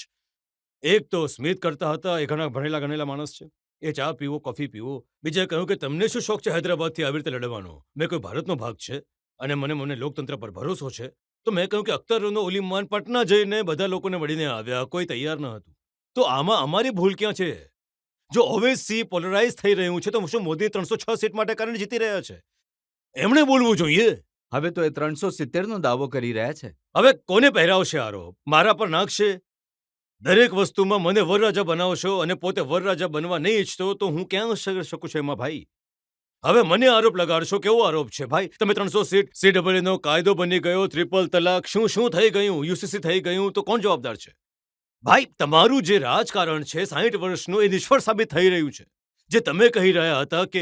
એક તો સ્મિત કરતા હતા, એ ઘણા ભણેલા ગણેલા માણસ છે, એ ચા પીવો, કોફી પીવો. બીજાએ કહ્યું કે તમને શું શોખ છે હૈદરાબાદથી આવી રીતે લડવાનો? મેં કહ્યું ભારતનો ભાગ છે અને મને લોકતંત્ર પર ભરોસો છે. તો મેં કહ્યું કે અખ્તરનો ઉલીમાન પટના જઈને બધા લોકોને મળીને આવ્યા, કોઈ તૈયાર ન હતું. તો આમાં અમારી ભૂલ ક્યાં છે? જો ઓવૈસી પોલરાઇઝ થઈ રહ્યું છે તો શું મોદી 306 સીટ માટે કારણે જીતી રહ્યા છે? એમણે બોલવું જોઈએ. હવે તો એ 370નો દાવો કરી રહ્યા છે. હવે કોને પહેરાવશે આરોપ? મારા પર નાખશે. દરેક વસ્તુમાં મને વરરાજા બનાવશો અને પોતે વરરાજા બનવા નહીં ઈચ્છતો તો હું ક્યાં શકું છું એમાં ભાઈ? હવે મને આરોપ લગાડશો. કેવો આરોપ છે ભાઈ? તમે 300 સીટ, CAA કાયદો બની ગયો, ટ્રિપલ તલાક, શું થઈ ગયું, UCC થઈ ગયું, તો કોણ જવાબદાર છે? ભાઈ તમારું જે રાજકારણ છે 60 વર્ષનું, એ નિષ્ફળ સાબિત થઈ રહ્યું છે. જે તમે કહી રહ્યા હતા કે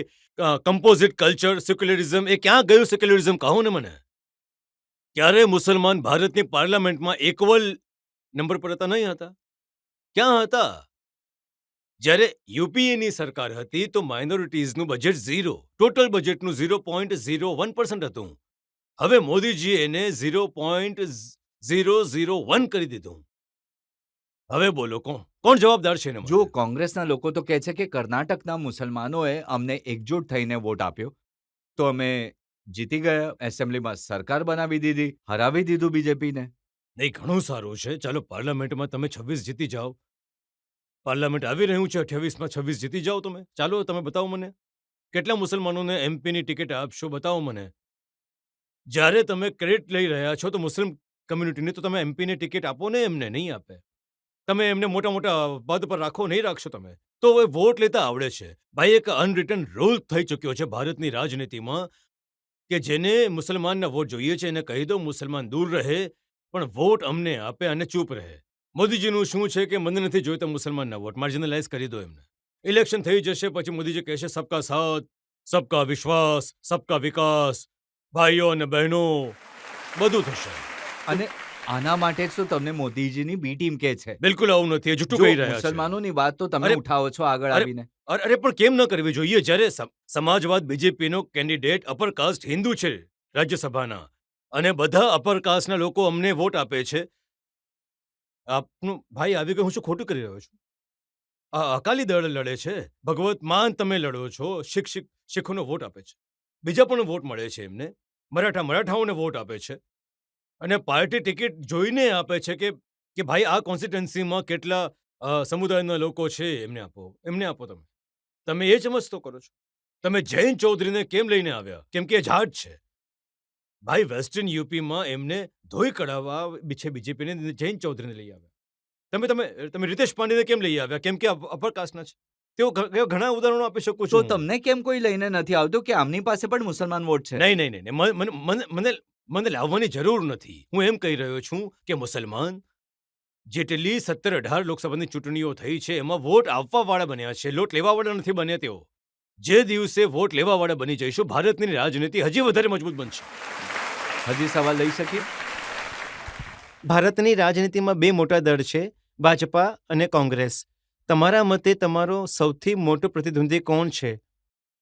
કમ્પોઝિટ કલ્ચર, સેક્યુલરિઝમ, એ ક્યાં ગયું સેક્યુલરિઝમ? કહો ને મને. ક્યારે મુસલમાન ભારતની પાર્લામેન્ટમાં ઇક્વલ નંબર પર હતા? નહીં હતા. ક્યાં હતા? જ્યારે યુપીએની સરકાર હતી તો માઇનોરિટીઝનું બજેટ 0, ટોટલ બજેટનું 0.01% હતું. હવે મોદીજીએ એને 0.001 કરી દીધું. હવે બોલો કોણ જવાબદાર છે? જો કોંગ્રેસના લોકો તો કહે છે કે કર્ણાટકના મુસલમાનોએ અમને એકજૂટ થઈને વોટ આપ્યો તો અમે જીતી ગયા, એસેમ્બલીમાં સરકાર બનાવી દીધી, હરાવી દીધું બીજેપીને. નહીં, ઘણું સારું છે. ચાલો પાર્લામેન્ટમાં તમે 26 જીતી જાઓ. પાર્લામેન્ટ આવી રહ્યું છે 28માં, 26 જીતી જાઓ તમે. ચાલો તમે બતાવો મને કેટલા મુસલમાનોને એમપીની ટિકિટ આપશો, બતાવો મને. જ્યારે તમે ક્રેડિટ લઈ રહ્યા છો તો મુસ્લિમ કમ્યુનિટીને તો તમે એમપીની ટિકિટ આપો ને, એમને નહીં આપે. તમે એમને મોટા પદ પર રાખો, નહીં રાખશો તમે. તો હવે વોટ લેતા આવડે છે ભાઈ. એક અનરિટન રૂલ થઈ ચૂક્યો છે ભારતની રાજનીતિમાં કે જેને મુસલમાનના વોટ જોઈએ છે એને કહી દો મુસલમાન દૂર રહે, પણ વોટ અમને આપે અને ચૂપ રહે. મોદીજીનું શું છે કે મને નથી જોઈતા મુસલમાનના વોટ, માર્જિનલાઇઝ કરી દો એમને. ઇલેક્શન થઈ જશે પછી મોદીજી કહેશે સબકા સાથ, સબકા વિશ્વાસ, સબકા વિકાસ, ભાઈઓ અને બહેનો, બધું થશે. અને આના માટે જ તો તમને મોદીજીની બી ટીમ કે છે. બિલકુલ આવું નથી, એ જૂઠું જો કહી રહ્યા છે. મુસલમાનોની વાત તો તમે અરે, ઉઠાવો છો આગળ અરે, આવીને. અરે પણ કેમ ન કરવી જોઈએ જ્યારે સમાજવાદ બીજેપીનો કેન્ડિડેટ અપર કાસ્ટ હિન્દુ છે રાજ્યસભાના, અને બધા અપર કાસ્ટના લોકો અમને વોટ આપે છે. આપનું ભાઈ આવી ગયું, હું શું ખોટું કરી રહ્યો છું? આ અકાલી દળ લડે છે, ભગવત માન તમે લડો છો, શીખોનો વોટ આપે છે, બીજા પણ વોટ મળે છે એમને, મરાઠાઓને વોટ આપે છે, અને પાર્ટી ટિકિટ જોઈને આપે છે કે ભાઈ આ કોન્સ્ટિટ્યુન્સીમાં કેટલા સમુદાયના લોકો છે, એમને આપો તમે. તમે એ સમજતો કરો છો. તમે જૈન ચૌધરીને કેમ લઈને આવ્યા? કેમ કે એ જાટ છે. ભાઈ વેસ્ટર્ન યુપીમાં એમને ધોઈ કઢાવવા છે બીજેપીને, જૈન ચૌધરીને લઈ આવ્યા. તમે રીતેશ પાંડેને કેમ લઈ આવ્યા? કેમ કે અપર કાસ્ટના છે. તેઓ ઘણા ઉદાહરણો આપી શકું તો છું. તમને કેમ કોઈ લઈને નથી આવતું કે આમની પાસે પણ મુસલમાન વોટ છે? નહીં. મને લાવવાની જરૂર નથી. હું એમ કહી રહ્યો છું કે મુસલમાન જેટલી 17-18 લોકસભાની ચૂંટણીઓ થઈ છે એમાં વોટ આપવાવાળા બન્યા છે, લોટ લેવાવાળા નથી બન્યા તેઓ. જે દિવસે વોટ લેવાવાળા બની જઈશું, ભારતની રાજનીતિ હજી વધારે મજબૂત બનશે. હજી સવાલ લઈ શકીએ? ભારતની રાજનીતિમાં બે મોટા દળ છે, ભાજપા અને કોંગ્રેસ. તમારા મતે તમારો સૌથી મોટો પ્રતિદ્વંદી કોણ છે,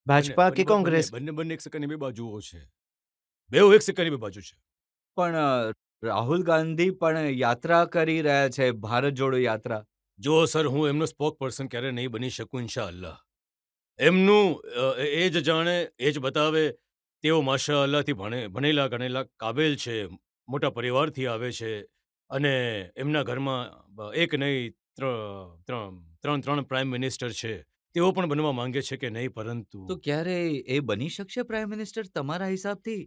ભાજપા કે કોંગ્રેસ? બંને એક સિક્કાની બે બાજુઓ છે. બેઉ એક સિક્કાની બે બાજુ છે. પણ રાહુલ ગાંધી પણ યાત્રા કરી રહ્યા છે, ભારત જોડો યાત્રા. જો સર, હું એમનો સ્પોક પર્સન ક્યારે નહીં બની શકું, ઇન્શાઅલ્લાહ. એમનું એ જ જાણે, એ જ બતાવે. તેઓ માશા અલ્લાહથી ભણેલા ગણેલા કાબેલ છે, મોટા પરિવારથી આવે છે, અને એમના ઘરમાં એક નહીં ત્રણ પ્રાઇમ મિનિસ્ટર છે. તેઓ પણ બનવા માંગે છે કે નહીં, પરંતુ તો ક્યારે એ બની શકશે પ્રાઇમ મિનિસ્ટર તમારા હિસાબથી?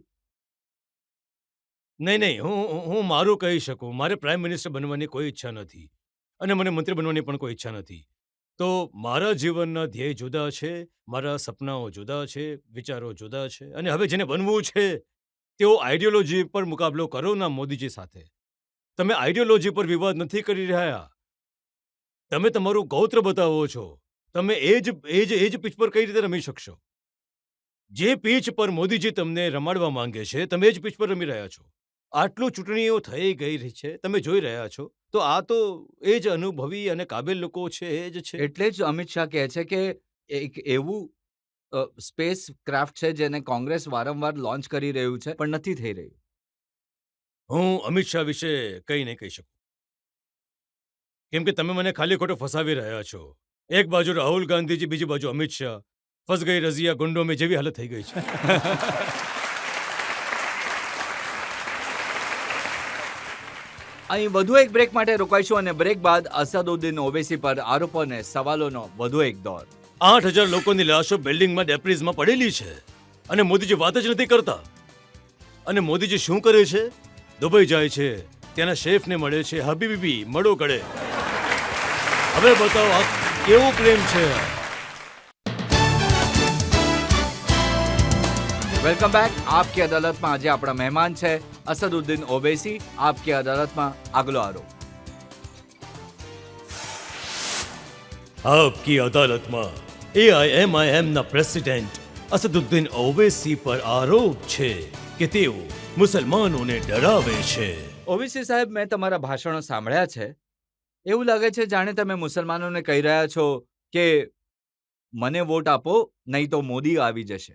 નહીં, હું મારું કહી શકું. મારે પ્રાઇમ મિનિસ્ટર બનવાની કોઈ ઈચ્છા નથી, અને મને મંત્રી બનવાની પણ કોઈ ઈચ્છા નથી. તો મારા જીવનના ધ્યેય જુદા છે, મારા સપનાઓ જુદા છે, વિચારો જુદા છે, અને હવે જેને બનવું છે તેઓ આઈડિયોલોજી પર મુકાબલો કરો ના મોદીજી સાથે. તમે આઈડિયોલોજી પર વિવાદ નથી કરી રહ્યા. તમે તમારું ગૌત્ર બતાવો છો. તમે એ જ પીચ પર કઈ રીતે રમી શકશો? જે પીચ પર મોદીજી તમને રમાડવા માંગે છે, તમે એ જ પીચ પર રમી રહ્યા છો. આટલું ચૂંટણીઓ થઈ ગઈ રહી છે, તમે જોઈ રહ્યા છો. તો આ તો એ જ અનુભવી અને કાબેલ લોકો છે, એ જ છે. એટલે જ અમિત શાહ કહે છે કે એક એવું સ્પેસ ક્રાફ્ટ છે જેને કોંગ્રેસ વારંવાર લોન્ચ કરી રહ્યું છે, પણ નથી થઈ રહ્યું. હું અમિત શાહ વિશે કંઈ નહીં કહી શકું, કેમ કે તમે મને ખાલી ખોટો ફસાવી રહ્યા છો. એક બાજુ રાહુલ ગાંધીજી, બીજી બાજુ અમિત શાહ. ફસ ગઈ રઝિયા ગુંડો મેં જેવી હાલત થઈ ગઈ છે. અહીં વધુ એક બ્રેક માટે રોકાઈશું અને બ્રેક બાદ અસદુદ્દીન ઓવૈસી પર આરોપો અને સવાલોનો વધુ એક દોર. 8,000 લોકોની લાશો બિલ્ડિંગમાં ડેપ્રીઝમાં પડેલી છે, અને મોદીજી વાત જ નથી કરતા. અને મોદીજી શું કરે છે? દુબઈ જાય છે, ત્યાંના શેફને મળે છે, હબીબી મળો ગળે. હવે બતાવો આ કેવો પ્રેમ છે. Welcome back. આપકી અદાલતમાં આજે આપણા મહેમાન છે અસદુદ્દીન ઓવૈસી. આપકી અદાલતમાં આગલો આરોપ. આપકી અદાલતમાં AIMIM ના પ્રેસિડેન્ટ અસદુદ્દીન ઓવૈસી પર આરોપ છે કે તેઓ મુસલમાનોને ડરાવે છે. ઓવૈસી સાહેબ, મેં તમારા ભાષણો સાંભળ્યા છે. એવું લાગે છે જાણે તમે મુસલમાનોને કહી રહ્યા છો કે મને વોટ આપો, નહીં તો મોદી આવી જશે.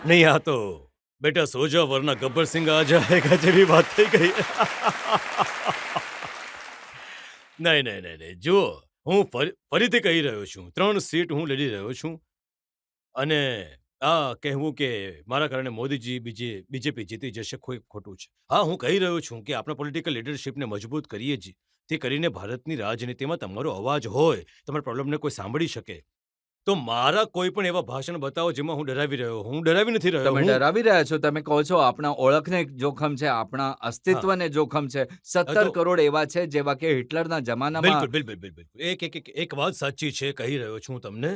નહીં, આ તો બેટા સોજા વરના ગબ્બર સિંહ આ જાયગા જેવી વાત થઈ ગઈ. નહીં. જુઓ, હું ફરીથી કહી રહ્યો છું, 3 સીટ હું લડી રહ્યો છું, અને આ કહેવું કે મારા કારણે મોદીજી બીજેપી જીતી જશે, કોઈ ખોટું છે. હા, હું કહી રહ્યો છું કે આપણા પોલિટિકલ લીડરશિપને મજબૂત કરીએ જ, તે કરીને ભારતની રાજનીતિમાં તમારો અવાજ હોય, તમારા પ્રોબ્લેમને કોઈ સાંભળી શકે. તો મારા કોઈ પણ એવા ભાષણ બતાવો જેમાં હું ડરાવી રહ્યો. હું ડરાવી નથી રહ્યો. તમે ડરાવી રહ્યા છો. તમે કહો છો આપણા ઓળખને જોખમ છે, આપણા અસ્તિત્વને જોખમ છે. 17 કરોડ એવા છે જેવા કે હિટલરના જમાનામાં. બિલકુલ. એક વાત સાચી છે, કહી રહ્યો છું તમને.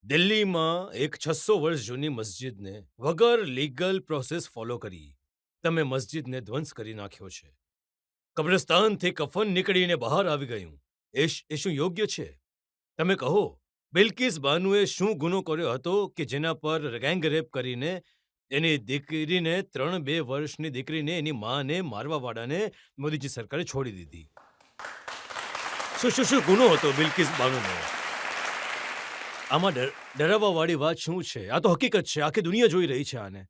દિલ્હીમાં એક 600 વર્ષ જૂની મસ્જિદને વગર લીગલ પ્રોસેસ ફોલો કરી તમે મસ્જિદને ધ્વંસ કરી નાખ્યો છે. કબ્રસ્તાનથી કફન નીકળીને બહાર આવી ગયું. એ શું યોગ્ય છે? તમે કહો. બિલ્કિસ બાનુએ શું ગુનો કર્યો હતો કે જેના પર ગેંગ રેપ કરીને એની દીકરીને 3-2 વર્ષની દીકરીને એની માને મારવા વાળાને મોદીજી સરકારે છોડી દીધી. શું ગુનો હતો બિલ્કિસ બાનુનો? આમાં ડરાવવા વાળી વાત શું છે? આ તો હકીકત છે. આખી દુનિયા જોઈ રહી છે આને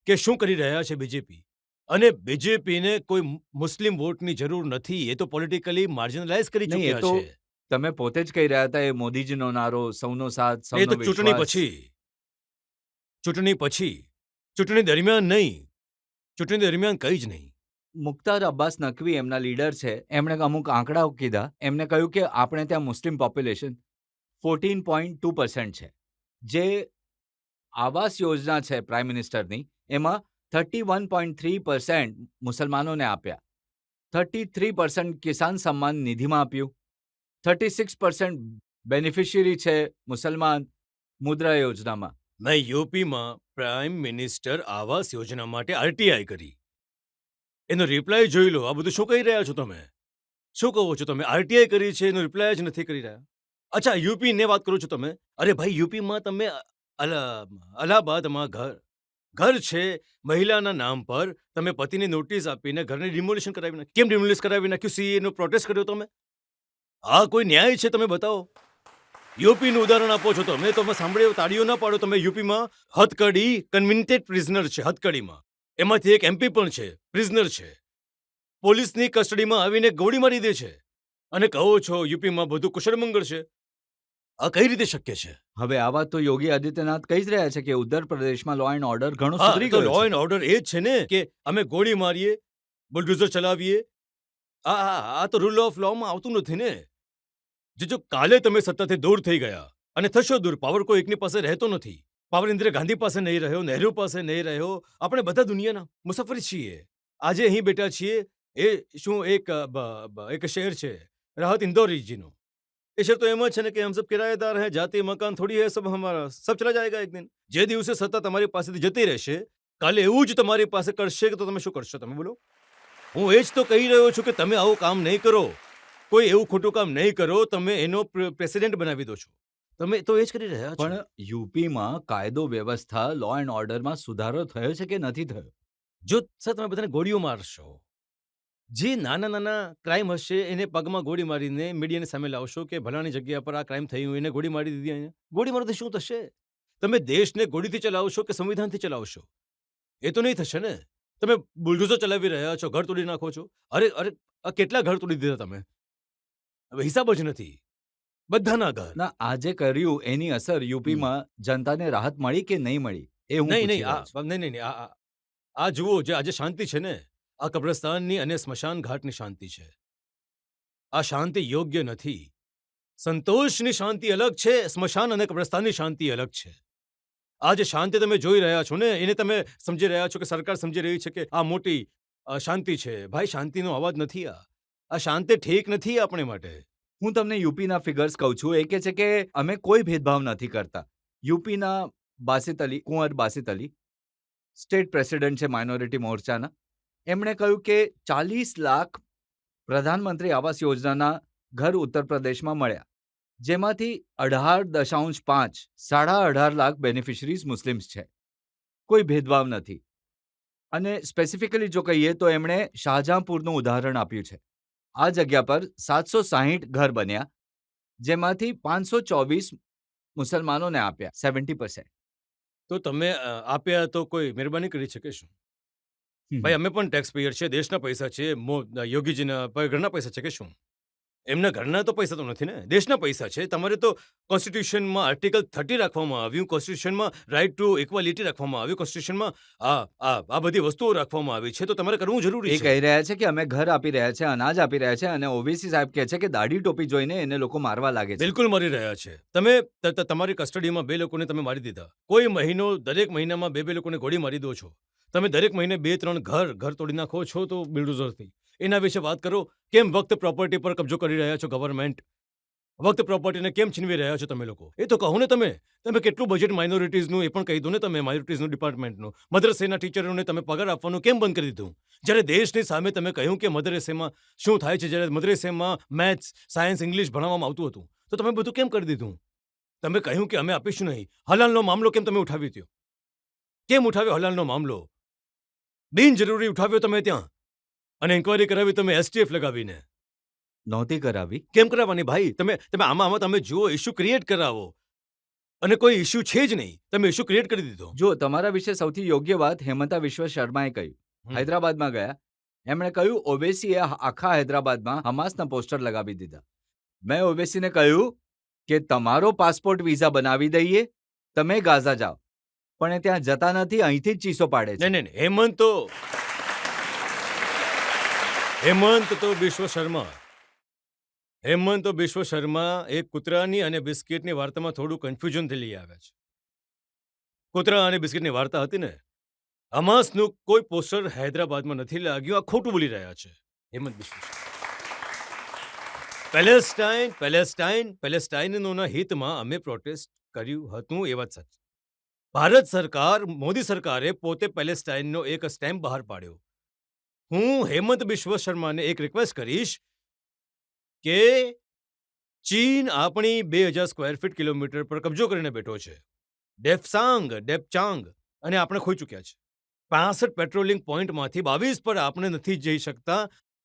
કે શું કરી રહ્યા છે બીજેપી. અને બીજેપીને કોઈ મુસ્લિમ વોટની જરૂર નથી. એ તો પોલિટિકલી માર્જિનલાઇઝ કરી નહીં, એ ચૂક્યા તો છે. તમે પોતે જ કહી રહ્યા હતા એ મોદીજીનો નારો સૌનો સાથ એ સૌનો તો ચૂંટણી વિશ્વાસ. પછી. ચૂંટણી પછી. ચૂંટણી દરમિયાન નહીં. ચૂંટણી દરમિયાન કંઈ જ નહીં. મુખ્તાર અબ્બાસ નકવી એમના લીડર છે. એમણે અમુક આંકડાઓ કીધા. એમને કહ્યું કે આપણે ત્યાં મુસ્લિમ પોપ્યુલેશન 14.2% છે. જે આવાસ યોજના છે પ્રાઇમ મિનિસ્ટરની, એમાં 31.3% મુસલમાનોને આપ્યા, 33% કિસાન સન્માન નિધિમાં આપ્યું, 36% બેનિફિશિયરી છે મુસલમાન મુદ્રા યોજનામાં. મેં યુપીમાં પ્રાઇમ મિનિસ્ટર આવાસ યોજના માટે આરટીઆઈ કરી. એનો રિપ્લાય જોઈ લો. આ બધું શું કહી રહ્યા છો તમે? શું કહો છો તમે? આરટીઆઈ કરી છે, એનો રિપ્લાય જ નથી કરી રહ્યા. અચ્છા, યુપીને વાત કરો છો તમે? અરે ભાઈ, યુપીમાં તમે અલ્હાબાદમાં ઘર છે મહિલાના નામ પર, તમે પતિને નોટિસ આપીને ઘરને ડિમોલિશન કરાવી નાખ્યું. કેમ ડિમોલિશ કરાવી નાખ્યું? સીએ નો પ્રોટેસ્ટ કર્યો તમે? આ કોઈ ન્યાય છે? તમે બતાવો. યુપીનું ઉદાહરણ આપો છો તમે, તો મેં સાંભળ્યું, તાળીઓ ના પાડો તમે. યુપીમાં હથકડી કન્વિન્ટેડ પ્રિઝનર છે. હથકડીમાં એમાંથી એક એમપી પણ છે, પ્રિઝનર છે. પોલીસની કસ્ટડીમાં આવીને ગોળી મારી દે છે અને કહો છો યુપીમાં બધું કુશળમંગળ છે. આ કઈ રીતે શક્ય છે? હવે આ વાત તો યોગી આદિત્યનાથ કહી જ રહ્યા છે કે ઉત્તર પ્રદેશમાં લો એન્ડ ઓર્ડર ઘણો હા, સુધરી તો ગયો લો છે. એન્ડ ઓર્ડર એ જ છે ને કે અમે ગોળી મારીએ, બુલડોઝર ચલાવીએ. આ તો રૂલ ઓફ લોમાં આવતું નથી ને. જો કાલે તમે સત્તાથી દૂર થઈ ગયા અને થશો દૂર, પાવર કોઈ એકની પાસે રહેતો નથી. પાવર ઇન્દિરા ગાંધી પાસે નહીં રહ્યો, નહેરુ પાસે નહીં રહ્યો. આપણે બધા દુનિયાના મુસાફરી છીએ. આજે અહીં બેઠા છીએ. એ શું એક શહેર છે રાહત ઇન્દોરીજીનો. એ શહેર તો એમ જ છે ને કે હમ સબ કિરાયેદાર હૈ, જાતિ મકાન થોડી હૈ, સબ હમારા, સબ ચલા જાયેગા એક દિન. જે દિવસે સત્તા તમારી પાસેથી જતી રહેશે, કાલે એવું જ તમારી પાસે કરશે કે તો તમે શું કરશો? તમે બોલો. હું એ જ તો કહી રહ્યો છું કે તમે આવું કામ નહીં કરો. કોઈ એવું ખોટું કામ નહીં કરો. તમે એનો પ્રેસિડેન્ટ બનાવી દો છો. તમે તો એ જ કરી રહ્યા છો. પણ યુપીમાં કાયદો વ્યવસ્થા લો એન્ડ ઓર્ડરમાં સુધારો થયો છે કે નથી થયો? જો સર તમે બધાને ગોળીઓ મારશો, જે નાના ક્રાઇમ હશે એને પગમાં ગોળી મારીને મીડિયાની સામે લાવશો કે ભલાની જગ્યા પર આ ક્રાઇમ થયું, એને ગોળી મારી દીધી. અહીંયા ગોળી મારવાથી શું થશે? તમે દેશને ગોળીથી ચલાવશો કે સંવિધાનથી ચલાવશો? એ તો નહીં થશે ને. તમે બુલડોઝર ચલાવી રહ્યા છો, ઘર તોડી નાખો છો. અરે આ કેટલા ઘર તોડી દીધા તમે? હવે હિસાબ જ નથી. બધાના ઘર. ના, આ જે કર્યું એની અસર યુપીમાં જનતાને રાહત મળી કે નહીં મળી એ હું નહીં પૂછી નહીં રહ્યો છું. નહીં આ જુઓ, જે આજે શાંતિ છે ને, આ કબ્રસ્તાનની અને સ્મશાન ઘાટની શાંતિ છે. આ શાંતિ યોગ્ય નથી. સંતોષની શાંતિ અલગ છે, સ્મશાન અને કબ્રસ્તાનની શાંતિ અલગ છે. આ જે શાંતિ તમે જોઈ રહ્યા છો ને, એને તમે સમજી રહ્યા છો કે સરકાર સમજી રહી છે કે આ મોટી શાંતિ છે. ભાઈ, શાંતિનો અવાજ નથી આ. આ શાંતિ ઠીક નથી આપણે માટે. હું તમને યુપીના ફિગર્સ કહું છું. એ કહે છે કે અમે કોઈ ભેદભાવ નથી કરતા. યુપીના કુંવર બાસિત અલી સ્ટેટ પ્રેસિડેન્ટ છે માઇનોરિટી મોરચાના. એમણે કહ્યું કે 40 લાખ પ્રધાનમંત્રી આવાસ યોજનાના ઘર ઉત્તર પ્રદેશમાં મળ્યા, જેમાંથી 18.5 18.5 લાખ બેનિફિશરીઝ મુસ્લિમ્સ છે. કોઈ ભેદભાવ નથી. અને સ્પેસિફિકલી જો કહીએ તો એમણે શાહજહાંપુરનું ઉદાહરણ આપ્યું છે. આ જગ્યા પર 760 ઘર બન્યા, જેમાંથી 524 મુસલમાનોને આપ્યા, 70%. તો તમે આપ્યા તો કોઈ મહેરબાની કરી છે કે શું? ભાઈ, અમે પણ ટેક્સ પેયર છે, દેશના પૈસા છે. યોગીજીના ઘરના પૈસા છે કે શું? એમના ઘરના તો પૈસા તો નથી ને, દેશના પૈસા છે. તમારે તો કોન્સ્ટિટ્યુશનમાં આર્ટિકલ 30 રાખવામાં આવ્યું, કોન્સ્ટિટ્યુશનમાં રાઇટ ટુ ઇક્વાલિટી રાખવામાં આવ્યું, કોન્સ્ટિટ્યુશનમાં આ બધી વસ્તુઓ રાખવામાં આવી છે. તો તમારે કરવું જરૂરી એ છે. કહી રહ્યા છે કે અમે ઘર આપી રહ્યા છે, અનાજ આપી રહ્યા છે, અને ઓવીસી સાહેબ કહે છે કે દાઢી ટોપી જોઈને એને લોકો મારવા લાગે છે. બિલકુલ મારી રહ્યા છે. તમે તમારી કસ્ટડીમાં 2 લોકોને તમે મારી દીધા. કોઈ મહિનો, દરેક મહિનામાં 2 લોકોને ગોળી મારી દો છો. તમે દરેક મહિને 2-3 ઘર તોડી નાખો છો તો બિલ્ડોઝરથી. એના વિશે વાત કરો. કેમ વક્ત પ્રોપર્ટી પર કબજો કરી રહ્યા છો ગવર્મેન્ટ? વક્ત પ્રોપર્ટીને કેમ છીનવી રહ્યા છો તમે લોકો? એ તો કહો ને તમે. તમે કેટલું બજેટ માઇનોરિટીઝનું એ પણ કહી દો ને તમે. માઇનોરિટીઝનું ડિપાર્ટમેન્ટનું, મદ્રસેના ટીચરોને તમે પગાર આપવાનું કેમ બંધ કરી દીધું? જ્યારે દેશની સામે તમે કહ્યું કે મદ્રસેમાં શું થાય છે, જ્યારે મદ્રસેમાં મેથ્સ, સાયન્સ, ઇંગ્લિશ ભણાવવામાં આવતું હતું, તો તમે બધું કેમ કરી દીધું? તમે કહ્યું કે અમે આપીશું નહીં. હલાલનો મામલો કેમ તમે ઉઠાવી દ્યો? કેમ ઉઠાવ્યો હલાલનો મામલો? બિનજરૂરી ઉઠાવ્યો તમે ત્યાં, અને ઇન્કવાયરી કરાવી તમે એસટીએફ લગાવીને. નહોતી કરાવી. કેમ કરાવવાની ભાઈ? તમે તમે આમાં તમે જુઓ, ઇશ્યુ ક્રિએટ કરાવો, અને કોઈ ઇશ્યુ છે જ નહીં, તમે ઇશ્યુ ક્રિએટ કરી દીધો. જો તમારા વિશે સૌથી યોગ્ય વાત હેમંતા વિશ્વ શર્માએ કહ્યું. હમ. હૈદરાબાદમાં ગયા, એમણે કહ્યું ઓવેસીએ આખા હૈદરાબાદમાં હમાસના પોસ્ટર લગાવી દીધા. મેં ઓવેસીને કહ્યું કે તમારો પાસપોર્ટ વિઝા બનાવી દઈએ, તમે ગાઝા જાઓ. પણ એ ત્યાં જતા નથી, અહીંથી જ ચીસો પાડે છે. નહીં, હેમંત તો બિશ્વ શર્મા એક કૂતરાની અને બિસ્કિટની વાર્તામાં થોડું કન્ફ્યુઝન થી લઈ આવ્યા છે. કૂતરા અને બિસ્કિટની વાર્તા હતી ને, હમાસનું કોઈ પોસ્ટર હૈદરાબાદમાં નથી લાગ્યું. આ ખોટું બોલી રહ્યા છે હેમંત બિશ્વ શર્મા. પેલેસ્ટાઇનોના હિતમાં અમે પ્રોટેસ્ટ કર્યું હતું, એ વાત સાચી. ભારત સરકાર, મોદી સરકારે પોતે પેલેસ્ટાઇનનો એક સ્ટેમ્પ બહાર પાડ્યો. હું હેમંત બિશ્વ શર્માને એક રિક્વેસ્ટ કરીશ કે ચીન આપણી 2000 સ્ક્વેર ફીટ કિલોમીટર પર કબજો કરીને બેઠો છે. ડેપચાંગ અને આપણે ખોઈ ચૂક્યા છે. 65 પેટ્રોલિંગ પોઈન્ટમાંથી 22 પર આપણે નથી જઈ શકતા,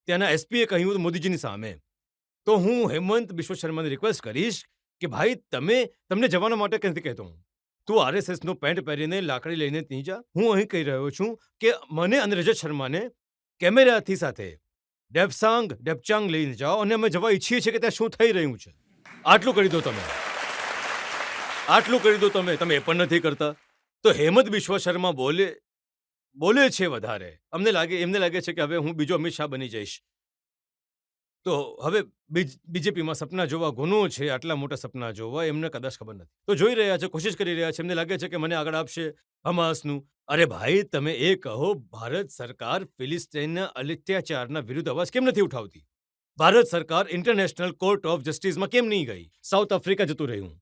ત્યાંના એસપીએ કહ્યું મોદીજીની સામે. તો હું હેમંત બિશ્વ શર્માને રિક્વેસ્ટ કરીશ કે ભાઈ તમને જવાના માટે નથી કહેતો હું. તું આરએસએસનો પેન્ટ પહેરીને લાકડી લઈને નહીં જા. હું અહીં કહી રહ્યો છું કે મને અને રજત શર્માને કેમેરાથી સાથે ડેપચાંગ લઈને જાઓ, અને અમે જવા ઈચ્છીએ છીએ કે ત્યાં શું થઈ રહ્યું છે. આટલું કરી દો તમે. તમે એ પણ નથી કરતા. તો હેમંત બિશ્વ શર્મા બોલે છે વધારે. એમને લાગે છે કે હવે હું બીજો અમિત શાહ બની જઈશ. તો હવે બીજેપીમાં સપના જોવા ગુનો છે. આટલા મોટા સપના જોવા એમને કદાચ ખબર નથી. તો જોઈ રહ્યા છે, કોશિશ કરી રહ્યા છે. એમને લાગે છે કે મને આગળ આપશે હમાસનું. અરે ભાઈ, તમે એ કહો, ભારત સરકાર ફિલિસ્તીનના અત્યાચારના વિરુદ્ધ અવાજ કેમ નથી ઉઠાવતી? ભારત સરકાર ઇન્ટરનેશનલ કોર્ટ ઓફ જસ્ટિસમાં કેમ નહીં ગઈ? સાઉથ આફ્રિકા જતું રહ્યું,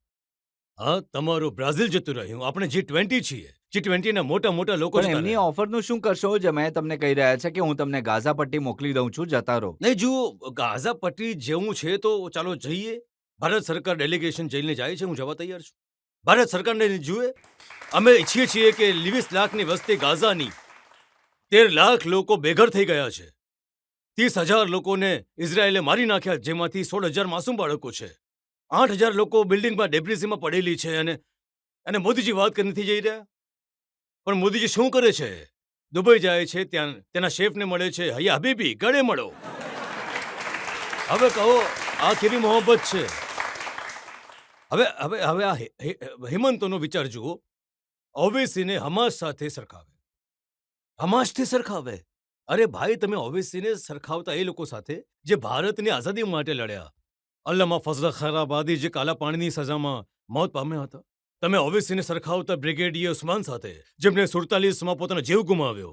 હા, તમારું બ્રાઝિલ જતું રહ્યું. આપણે G20 છીએ. G20ના મોટા લોકો પણ એમની ઓફરનું શું કરશો? જે મેં તમને કહી રહ્યા છે કે હું તમને ગાઝા પટ્ટી મોકલી દઉં છું, જતા રહો. નહીં, જુઓ, ગાઝા પટ્ટી જેવું છે તો ચાલો જઈએ. ભારત સરકાર ડેલિગેશન જઈને જાય છે, હું જવા તૈયાર છું. ભારત સરકારને જુએ, અમે ઈચ્છીએ છીએ કે 20 લાખની વસ્તી ગાઝાની 13 લાખ લોકો બેઘર થઈ ગયા છે. 30,000 લોકોને ઇઝરાયેલે મારી નાખ્યા, જેમાંથી 16,000 માસૂમ બાળકો છે. 8,000 લોકો બિલ્ડિંગમાં ડેબ્રિસમાં પડેલી છે. અને મોદીજી વાત કરી નથી જઈ રહ્યા. પણ મોદીજી શું કરે છે? દુબઈ જાય છે, તેના શેફને મળે છે. હૈયા હબીબી, ગળે મળો. હવે કહો, આ કેવી મોહબ્બત છે? હવે આ હેમંતનો વિચાર જુઓ. ઓવેસીને હમાસથી સરખાવે. અરે ભાઈ, તમે ઓવેસીને સરખાવતા એ લોકો સાથે જે ભારતની આઝાદી માટે લડ્યા. અલ્લામા ફઝલ ખૈરાબાદી જે કાલા પાણીની સજામાં મોત પામ્યા હતા. તમે ઓવેસીને સરખાવતા બ્રિગેડિયર ઉસ્માન સાથે, જેમણે 47માં પોતાનો જીવ ગુમાવ્યો.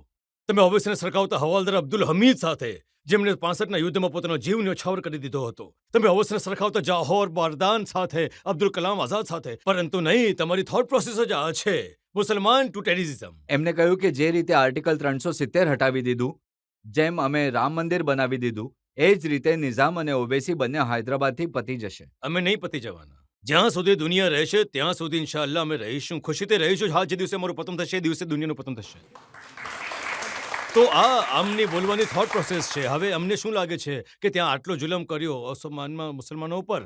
તમે ઓવેસીને સરખાવતા હવાલદાર અબ્દુલ હમીદ સાથે, જેમણે 65ના યુદ્ધમાં પોતાનો જીવ ન્યોછાવર કરી દીધો હતો. તમે ઓવેસીને સરખાવતા જાહોર બારદાન સાથે, અબ્દુલ કલામ આઝાદ સાથે. પરંતુ નહીં, તમારી થોટ પ્રોસેસ જ આ છે, મુસલમાન ટુ ટેરરિઝમ. એમને કહ્યું કે જે રીતે આર્ટિકલ 370 હટાવી દીધું, જેમ અમે રામ મંદિર બનાવી દીધું, એ જ રીતે નિઝામ અને ઓવેસી બંને હૈદરાબાદથી પતી જશે. અમે નહીં પતી જવાના. જ્યાં સુધી દુનિયા રહેશે ત્યાં સુધી ઇન્શાઅલ્લાહ અમે રહીશું, ખુશીથી રહીશું. હા, જે દિવસે અમારું પતન થશે એ દિવસે દુનિયાનું પતન થશે. તો આ આમની બોલવાની થોટ પ્રોસેસ છે. હવે અમને શું લાગે છે કે ત્યાં આટલો જુલમ કર્યો મુસલમાનો ઉપર,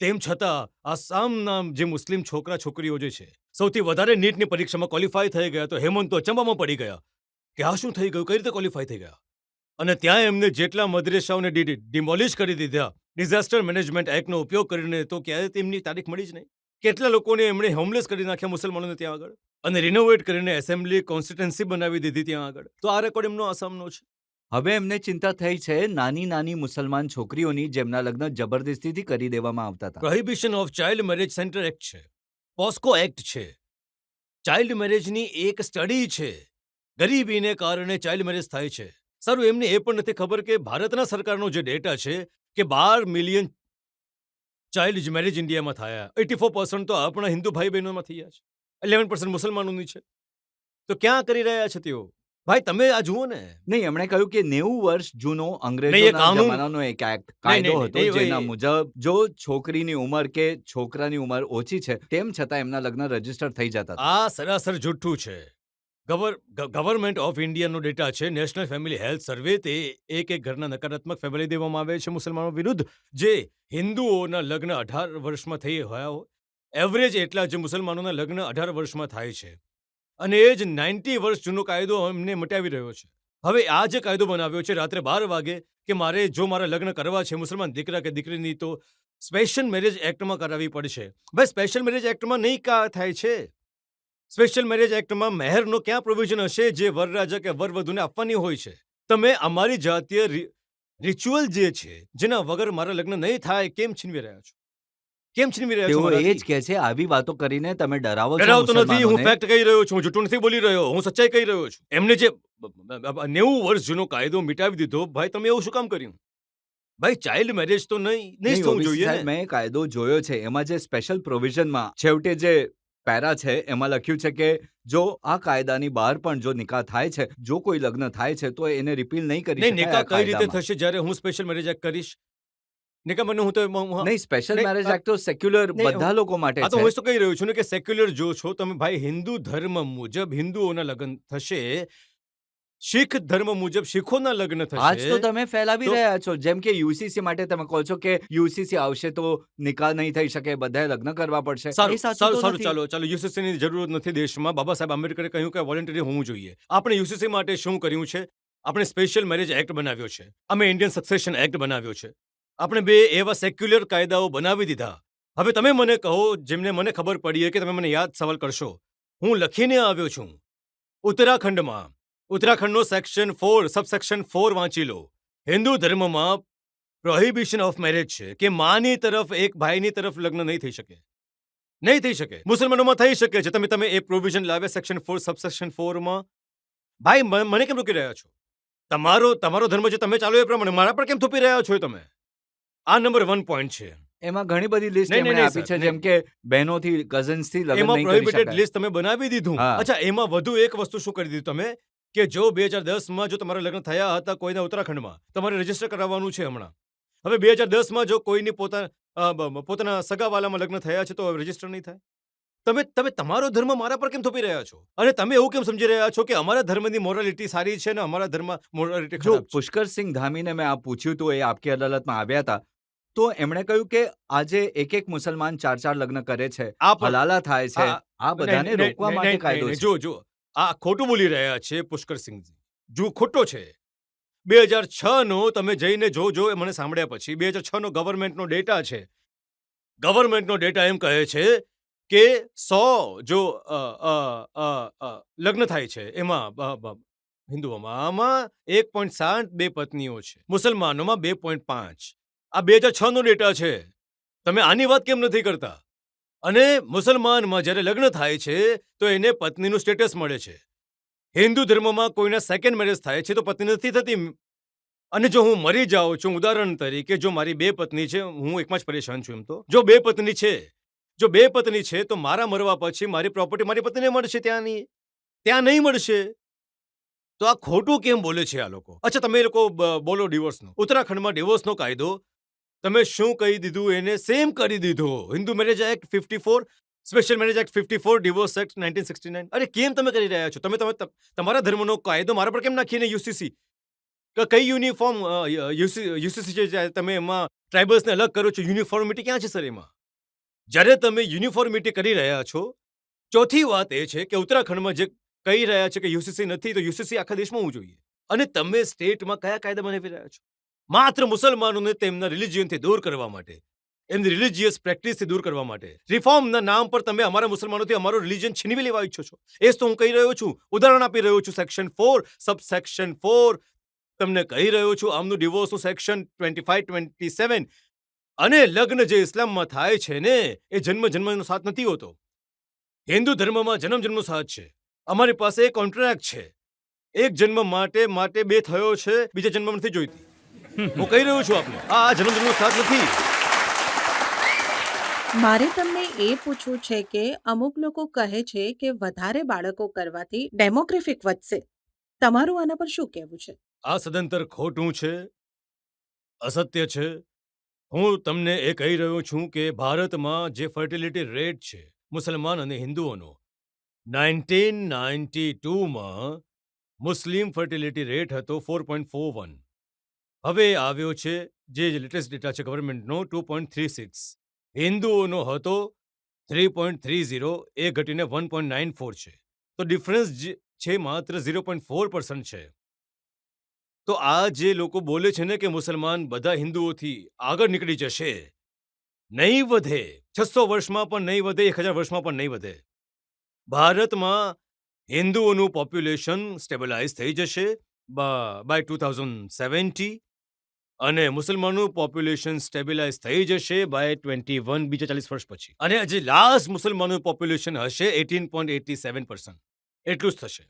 તેમ છતાં આસામના જે મુસ્લિમ છોકરા છોકરીઓ જે છે, સૌથી વધારે નીટની પરીક્ષામાં ક્વોલિફાય થઈ ગયા. તો હેમંત તો અચંબામાં પડી ગયા કે આ શું થઈ ગયું, કઈ રીતે ક્વોલિફાય થઈ ગયા. અને ત્યાં એમને જેટલા મદરેસાઓને ડિમોલિશ કરી દીધા ડિઝાસ્ટર મેનેજમેન્ટ એક્ટનો ઉપયોગ કરીને, તો ક્યારે તેમની તારીખ મળી જ નહીં. કેટલા લોકોને એમણે હોમલેસ કરી નાખ્યા મુસલમાનોને ત્યાં આગળ, અને રિનોવેટ કરીને એસેમ્બલી કોન્સ્ટિટ્યુન્સી બનાવી દીધી ત્યાં આગળ. તો આ રેકોર્ડ એમનો આસામનો છે. હવે એમને ચિંતા થઈ છે નાની મુસલમાન છોકરીઓની, જેમના લગ્ન જબરદસ્તીથી કરી દેવામાં આવતા હતા. Prohibition of child marriage centre act છે, પોસ્કો એક્ટ છે, ચાઇલ્ડ મેરેજની એક સ્ટડી છે. ગરીબીને કારણે ચાઇલ્ડ મેરેજ થાય છે. સારું, એમને એ પણ નથી ખબર કે ભારતના સરકારનો જે ડેટા છે કે 12 મિલિયન ચાઇલ્ડ મેરેજ ઇન્ડિયામાં થયા. 84% તો આપણા હિન્દુ ભાઈ બહેનોમાં થયા છે, 11% મુસલમાનોની છે. તો ક્યાં કરી રહ્યા છે તેઓ? ભાઈ, તમે આ જુઓ ને. નહીં, એમણે કહ્યું કે 90 વર્ષ જૂનો નહીં, એ અંગ્રેજોના કાનૂન- જમાનાનો એક કાયદો નહીં, હતો, નહીં, જેના મુજબ જો છોકરીની ઉંમર કે છોકરાની ઉંમર ઓછી છે, તેમ છતાં એમના લગ્ન રજીસ્ટર થઈ જતા હતા. આ સરાસર જુઠ્ઠું છે. ગવર્મેન્ટ ઓફ ઇન્ડિયાનો ડેટા છે, નેશનલ ફેમિલી હેલ્થ સર્વે, તે એક ઘરના નકારાત્મક ફેમિલી દેવામાં આવે છે મુસલમાનો વિરુદ્ધ, જે હિન્દુઓના લગ્ન 18 વર્ષમાં થઈ ગયા હોય. એવરેજ એટલા જ મુસલમાનોના લગ્ન 18 વર્ષમાં થાય છે. અને એ જ 90 વર્ષ જૂનો કાયદો એમને મટાવી રહ્યો છે. હવે આ જે કાયદો બનાવ્યો છે રાત્રે 12 વાગે કે મારે જો મારા લગ્ન કરવા છે મુસલમાન દીકરા કે દીકરીની, તો સ્પેશિયલ મેરેજ એક્ટમાં કરાવવી પડશે. ભાઈ, સ્પેશિયલ મેરેજ એક્ટમાં નહીં થાય છે. સ્પેશિયલ મેરેજ એક્ટમાં મહેરનો ક્યાં પ્રોવિઝન હશે જે વરરાજા કે વરવધુને આપવાની હોય છે? તમે અમારી જાતીય રિચ્યુઅલ જે છે, જેના વગર મારા લગ્ન નહીં થાય, કેમ છીનવી રહ્યા છો? કેમ છીનવી રહ્યા છો તેઓ એ મારાથી? જ કહે છે આવી વાતો કરીને તમે ડરાવો છો ડરાવતો નથી, હું મુસલમાનોને. ફેક્ટ કહી રહ્યો છું, હું જૂઠું નથી બોલી રહ્યો, હું સચ્ચાઈ કહી રહ્યો છું. એમને જે 90 વર્ષ જૂનો કાયદો મિટાવી દીધો, ભાઈ તમે એવું શું કામ કર્યું? ભાઈ, ચાઇલ્ડ મેરેજ તો નહીં નહીં, થવું ઓબીસી જોઈએ સાહેબ, ને. મેં એ કાયદો જોયો છે. એમાં જે સ્પેશિયલ પ્રોવિઝનમાં છેવટે જે પેરા છે એમાં લખ્યું છે કે જો આ કાયદાની બહાર પણ જો નિકાહ થાય છે, જો કોઈ લગ્ન થાય છે, તો એને રિપીલ નહીં કરી નહીં, શકાય નિકાહ આ કઈ રીતે કાયદામાં. થશે જ્યારે હું સ્પેશિયલ મેરેજ એક્ટ કરીશ? નિકાહ મને હું તો નહીં, સ્પેશિયલ નહીં, મેરેજ એક્ટ તો સેક્યુલર નહીં, બધા લોકો માટે આ તો છે. હું તો કહી રહ્યો છું ને કે સેક્યુલર જો છો તમે, ભાઈ, હિન્દુ ધર્મ મુજબ હિન્દુઓના લગ્ન થશે, શીખ ધર્મ મુજબ શીખોના લગ્ન થશે. આજ તો તમે ફેલાવી તો- રહ્યા છો. જેમ કે યુસીસી માટે તમે કહો છો કે યુસીસી આવશે તો નિકાહ નહીં થઈ શકે, બધાએ લગ્ન કરવા પડશે. એ સારું સાચું સારું તો સારું, નથી. ચાલો યુસીસી ની જરૂરત નથી દેશમાં. બાબા સાહેબ આંબેડકરે કહ્યું કે વોલન્ટરી હોવું જોઈએ. આપણે યુસીસી માટે શું કર્યું છે? આપણે સ્પેશિયલ મેરેજ એક્ટ બનાવ્યો છે, અમે ઇન્ડિયન સક્સેશન એક્ટ બનાવ્યો છે, આપણે બે એવા સેક્યુલર કાયદાઓ બનાવી દીધા. હવે તમે મને કહો, જેમને મને ખબર પડી કે તમે મને યાદ સવાલ કરશો, હું લખીને આવ્યો છું ઉત્તરાખંડનો સેક્શન 4 સબસેક્શન 4 વાંચી લો. હિન્દુ ધર્મમાં પ્રોહિબિશન ઓફ મેરેજ છે કે માની તરફ એક ભાઈની તરફ લગ્ન નહીં થઈ શકે. નહીં થઈ શકે. મુસલમાનોમાં થઈ શકે છે. તમે એ પ્રોવિઝન લાવ્યા સેક્શન 4 સબસેક્શન 4 માં. ભાઈ, મને કેમ રોકી રહ્યા છો? તમારો ધર્મ જે તમે ચાલો એ પ્રમાણે મારા પર કેમ થોપી રહ્યા છો તમે? આ નંબર 1 પોઈન્ટ છે. એમાં ઘણી બધી લિસ્ટ નહીં, એમણે નહીં, આપી સર, છે, નહીં. જેમ કે બહેનોથી, કઝન્સથી લગ્ન એમાં નહીં કરી પ્રોહિબિટેડ શકાય. લિસ્ટ તમે બનાવી દીધું. હા. અચ્છા, એમાં વધુ એક વસ્તુ શું કરી દીધું તમે કે જો 2010માં જો તમારા લગ્ન થયા હતા કોઈના ઉત્તરાખંડમાં, તમારે રજીસ્ટર કરાવવાનું છે હમણાં. હવે 2010માં જો કોઈની પોતાના સગાવાલામાં લગ્ન થયા છે તો રજીસ્ટર નહીં થાય. તમે તમારો ધર્મ મારા પર કેમ થોપી રહ્યા છો? અને તમે એવું કેમ સમજી રહ્યા છો કે અમારા ધર્મની મોરાલિટી સારી છે ને અમારા ધર્મ મોરાલિટી જો ખરાબ છે? પુષ્કરસિંહ ધામીને મેં આ પૂછ્યું હતું, એ આપકી અદાલતમાં આવ્યા હતા, તો એમણે કહ્યું કે આજે એક મુસલમાન 4 લગ્ન કરે છે, આ પણ- હલાલા થાય છે, આ- આ બધાને નહીં, રોકવા નહીં, માટે નહીં, કાયદો નહીં, છે. જો આ ખોટું બોલી રહ્યા છે પુષ્કરસિંહજી. જો ખોટો છે. 2006 નો તમે જઈને જોજો, એ મને સાંભળ્યા પછી. 2006 નો ગવર્મેન્ટનો ડેટા છે. ગવર્મેન્ટનો ડેટા એમ કહે છે કે 100 જો લગ્ન થાય છે એમાં હિન્દુઓમાં આમાં 1.7 બે પત્નીઓ છે, મુસલમાનોમાં 2.5. આ 2006 નો ડેટા છે. તમે આની વાત કેમ નથી કરતા? અને મુસલમાનમાં જ્યારે લગ્ન થાય છે તો એને પત્નીનું સ્ટેટસ મળે છે. હિન્દુ ધર્મમાં કોઈના સેકન્ડ મેરેજ થાય છે તો પત્ની નથી થતી. અને જો હું મરી જાઉં છું, ઉદાહરણ તરીકે, જો મારી 2 પત્ની છે, હું એકમાં જ પરેશાન છું એમ તો, જો 2 પત્ની છે તો મારા મરવા પછી મારી પ્રોપર્ટી મારી પત્નીને મળશે, ત્યાં નહીં મળશે. તો આ ખોટું કેમ બોલે છે આ લોકો? અચ્છા, તમે લોકો બોલો ડિવોર્સનો. ઉત્તરાખંડમાં ડિવોર્સનો કાયદો તમે શું કહી દીધું, એને સેમ કરી દીધો. Hindu marriage act 54, special marriage act 54, divorce act 1969. અરે કેમ તમે કરી રહ્યા છો? તમે તમારા ધર્મનો કાયદો મારા પર કેમ નાખીને યુસીસી કઈ યુનિફોર્મ યુસીસી છે, તમે એમાં ટ્રાઇબલ્સને અલગ કરો છો, યુનિફોર્મિટી ક્યાં છે સર એમાં? જ્યારે તમે યુનિફોર્મિટી કરી રહ્યા છો, ચોથી વાત એ છે કે ઉત્તરાખંડમાં જે કહી રહ્યા છે કે યુસીસી નથી, તો યુસીસી આખા દેશમાં હોવું જોઈએ. અને તમે સ્ટેટમાં કયા કાયદા બનાવી રહ્યા છો? માત્ર મુસલમાનોને તેમના રિલિજિયનથી દૂર કરવા માટે, એમની રિલિજિયસ પ્રેક્ટિસથી દૂર કરવા માટે, રિફોર્મના નામ પર તમે અમારા મુસલમાનોથી અમારો રિલિજન છીનવી લેવા ઈચ્છો છો. એ જ તો હું કહી રહ્યો છું, ઉદાહરણ આપી રહ્યો છું. સેક્શન 4 સબસેક્શન 4 તમને કહી રહ્યો છું. આમનું ડિવોર્સનું સેક્શન 25, 27. અને લગ્ન જે ઇસ્લામમાં થાય છે ને, એ જન્મનો સાથ નથી હોતો. હિન્દુ ધર્મમાં જન્મનો સાથ છે. અમારી પાસે એક કોન્ટ્રાક્ટ છે. એક જન્મ માટે 2 થયો છે, બીજા જન્મ નથી જોઈતી. હું કહી રહ્યો છું આપને, આ જન્મનો સાથ નથી. મારે તમને એ પૂછવું છે કે અમુક લોકો કહે છે કે વધારે બાળકો કરવાથી ડેમોગ્રાફિક વધશે. તમારું આના પર શું કહેવું છે? આ સદંતર ખોટું છે, અસત્ય છે. હું તમને એ કહી રહ્યો છું કે ભારતમાં જે ફર્ટિલિટી રેટ છે મુસલમાન અને હિન્દુઓનો, 1992માં મુસ્લિમ ફર્ટિલિટી રેટ હતો 4.41. હવે આવ્યો છે જે લેટેસ્ટ ડેટા છે ગવર્મેન્ટનો 2.36. હિન્દુઓનો હતો 3.30, એ ઘટીને 1.94 છે. તો ડિફરન્સ છે માત્ર 0.4% છે. તો આ જે લોકો બોલે છે ને કે મુસલમાન બધા હિન્દુઓથી આગળ નીકળી જશે, નહીં વધે. 600 વર્ષમાં પણ નહીં વધે, 1000 વર્ષમાં પણ નહીં વધે. ભારતમાં હિન્દુઓનું પોપ્યુલેશન સ્ટેબલાઇઝ થઈ જશે બાય 2070, અને મુસલમાનનું પોપ્યુલેશન સ્ટેબિલાઇઝ થઈ જશે બાય 21, બીજા 40 વર્ષ પછી. અને જે લાસ્ટ મુસલમાનનું પોપ્યુલેશન હશે 18.87%. એટલું જ થશે.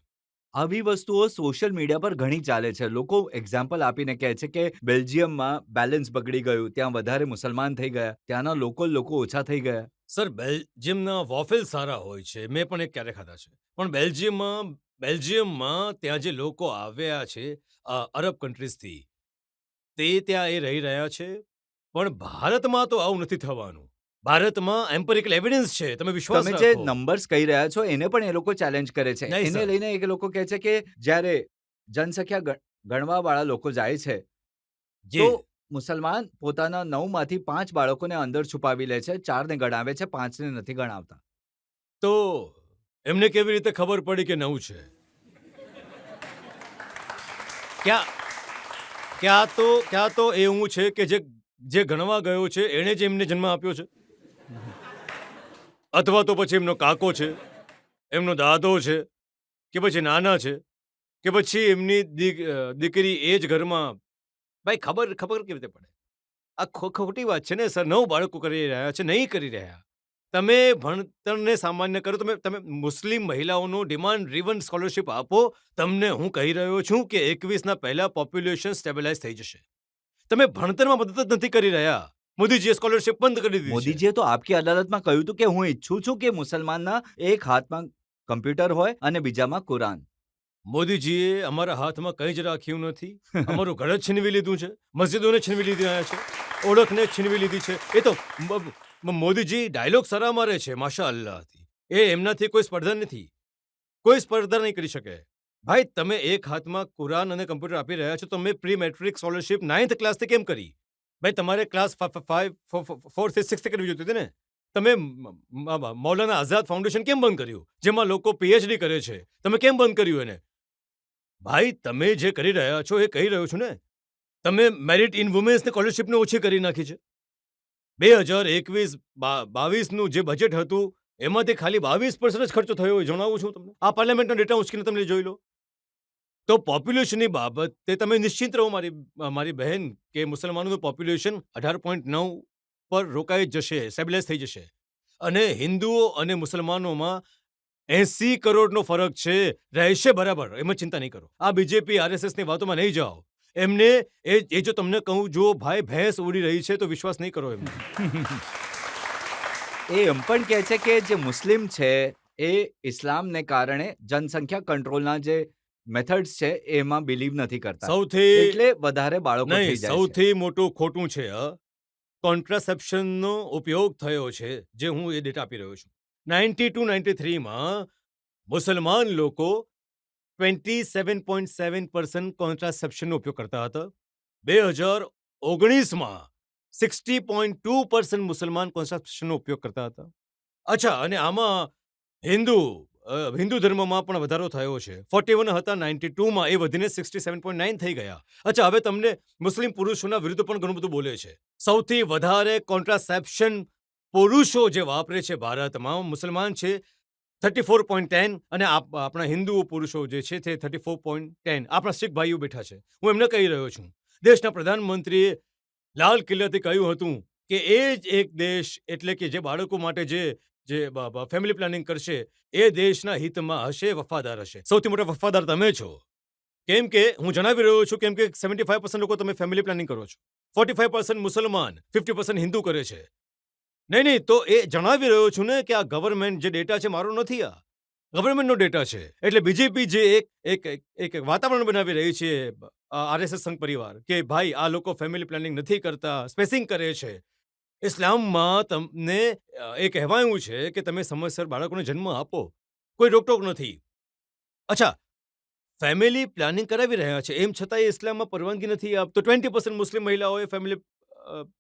આવી વસ્તુઓ સોશિયલ મીડિયા પર ઘણી ચાલે છે. લોકો એક્ઝામ્પલ આપીને કહે છે કે બેલ્જિયમમાં બેલેન્સ બગડી ગયું, ત્યાં વધારે મુસલમાન થઈ ગયા, ત્યાંના લોકો ઓછા થઈ ગયા. સર, બેલ્જિયમના વોફેલ સારા હોય છે. મેં પણ એક ક્યારે ખાધા છે. પણ બેલ્જિયમમાં ત્યાં જે લોકો આવ્યા છે અરબ કન્ટ્રીઝથી, તે ત્યાં એ રહી રહ્યા છે. પણ ભારતમાં તો આવું નથી થવાનું. ભારતમાં એમ્પિરિકલ એવિડન્સ છે. તમે વિશ્વાસ તમે જે રાખો. નંબર્સ કહી રહ્યા છો એને પણ એ લોકો ચેલેન્જ કરે છે. નહીં, એને સર. લઈને એ લોકો કહે છે કે જ્યારે જનસંખ્યા ગણવા વાળા લોકો જાય છે જી. તો મુસલમાન પોતાના 9માંથી 5 બાળકોને અંદર છુપાવી લે છે, 4ને ગણાવે છે, 5ને નથી ગણાવતા. તો એમને કેવી રીતે ખબર પડી કે 9 છે? ક્યાં તો એવું છે કે જે ગણવા ગયો છે એણે જ એમને જન્મ આપ્યો છે, અથવા તો પછી એમનો કાકો છે, એમનો દાદો છે, કે પછી નાના છે, કે પછી એમની દીકરી એ જ ઘરમાં. ભાઈ ખબર કેવી રીતે પડે? આ ખોટી વાત છે ને સર. 9 બાળકો કરી રહ્યા છે, નહીં કરી રહ્યા. તમે ભણતરને સામાન્ય કરો. તમે મુસ્લિમ મહિલાઓનો ડિમાન્ડ ડ્રીવન સ્કોલરશિપ આપો. તમને હું કહી રહ્યો છું કે 21ના પહેલા પોપ્યુલેશન સ્ટેબિલાઇઝ થઈ જશે. તમે ભણતરમાં મદદ જ નથી કરી રહ્યા. મોદીજીએ સ્કોલરશિપ બંધ કરી દીધી છે. મોદીજીએ તો આપકી અદાલતમાં કહ્યું હતું કે હું ઈચ્છું છું કે મુસલમાનના એક હાથમાં કમ્પ્યુટર હોય અને બીજામાં કુરાન. મોદીજીએ અમારા હાથમાં કંઈ જ રાખ્યું નથી. અમારું ઘર જ છીનવી લીધું છે, મસ્જિદોને છીનવી લીધા છે, ઓળખને છીનવી લીધી છે. એ તો મોદીજી ડાયલોગ સારા મારે છે, માશા અલ્લાહથી. એ એમનાથી કોઈ સ્પર્ધા નથી. કોઈ સ્પર્ધા નહીં કરી શકે. ભાઈ, તમે એક હાથમાં કુરાન અને કમ્પ્યુટર આપી રહ્યા છો. તમે પ્રી મેટ્રિક સ્કોલરશિપ 9th ક્લાસથી કેમ કરી? ભાઈ, તમારે ક્લાસ 4, 6 કરવી જોઈતી હતી ને. તમે મૌલાના આઝાદ ફાઉન્ડેશન કેમ બંધ કર્યું, જેમાં લોકો પીએચડી કરે છે? તમે કેમ બંધ કર્યું એને? ભાઈ, તમે જે કરી રહ્યા છો એ કહી રહ્યો છું ને. તમે મેરિટ ઇન વુમેન્સની સ્કોલરશિપને ઓછી કરી નાખી છે. 2021-22નું જે બજેટ હતું એમાંથી ખાલી 22% જ ખર્ચો થયો હોય જણાવું છું તમને. આ પાર્લામેન્ટનો ડેટા ઉચકીને તમે જોઈ લો. તો પોપ્યુલેશનની બાબતે તમે નિશ્ચિત રહો મારી બહેન, કે મુસલમાનોનું પોપ્યુલેશન 18.9 પર રોકાઈ જશે, સ્ટેબિલાઇઝ થઈ જશે. અને હિન્દુઓ અને મુસલમાનોમાં 80 કરોડનો ફરક છે, રહેશે બરાબર. એમાં ચિંતા નહીં કરો. આ બીજેપી RSSની વાતોમાં નહીં જાઓ. એમને એ જો તમને કહું, જો ભાઈ ભેંસ ઉડી રહી છે તો વિશ્વાસ નહીં કરો એમને. એ એમ પણ કહે છે કે જે મુસ્લિમ છે એ ઇસ્લામને કારણે જનસંખ્યા કંટ્રોલના જે મેથડ્સ છે એમાં બિલીવ નથી કરતા, એટલે વધારે બાળકો થઈ જાય છે. સૌથી મોટું ખોટું છે કોન્ટ્રાસેપ્શનનો ઉપયોગ થયો છે, જે હું એ ડેટા આપી રહ્યો છું. 92-93માં મુસલમાન લોકો 27.7% કોન્ટ્રાસેપ્શનનો ઉપયોગ કરતા હતા. 2019માં 60.2% મુસલમાન કોન્ટ્રાસેપ્શનનો ઉપયોગ કરતા હતા. અચ્છા, અને આમાં હિન્દુ ધર્મમાં પણ વધારો થયો છે. 41 હતા 92માં, એ વધીને 67.9 થઈ ગયા. અચ્છા, હવે તમને મુસ્લિમ પુરુષોના વિરુદ્ધ પણ ઘણું બધું બોલે છે. સૌથી વધારે કોન્ટ્રાસેપ્શન પુરુષો જે વાપરે છે ભારતમાં, મુસલમાન છે 34.10, અને આપણા હિન્દુ પુરુષો જે છે તે 34.10. આપણા શીખ ભાઈઓ બેઠા છે. હું એમને કહી રહ્યો છું, દેશના પ્રધાનમંત્રીએ લાલ કિલ્લાથી કહ્યું હતું કે એ જ એક દેશ, એટલે કે જે બાળકો માટે જે ફેમિલી પ્લાનિંગ કરશે એ દેશના હિતમાં હશે, વફાદાર હશે. સૌથી મોટા વફાદાર તમે છો. કેમ કે હું જણાવી રહ્યો છું, કેમ કે 75% લોકો તમે ફેમિલી પ્લાનિંગ કરો છો, 45% મુસલમાન, 50% હિન્દુ કરે છે. નહીં, તો એ જણાવી રહ્યો છું ને કે આ ગવર્મેન્ટ જે ડેટા છે મારો નથી, આ ગવર્મેન્ટનો ડેટા છે. એટલે બીજેપી જે એક વાતાવરણ બનાવી રહી છે, RSS સંઘ પરિવાર, કે ભાઈ આ લોકો ફેમિલી પ્લાનિંગ નથી કરતા, સ્પેસિંગ કરે છે. ઇસ્લામમાં તમને એ કહેવાયું છે કે તમે સમયસર બાળકોને જન્મ આપો. કોઈ રોકટોક નથી. અચ્છા, ફેમિલી પ્લાનિંગ કરાવી રહ્યા છે એમ છતાં એ ઇસ્લામમાં પરવાનગી નથી આપતો. 20% મુસ્લિમ મહિલાઓએ ફેમિલી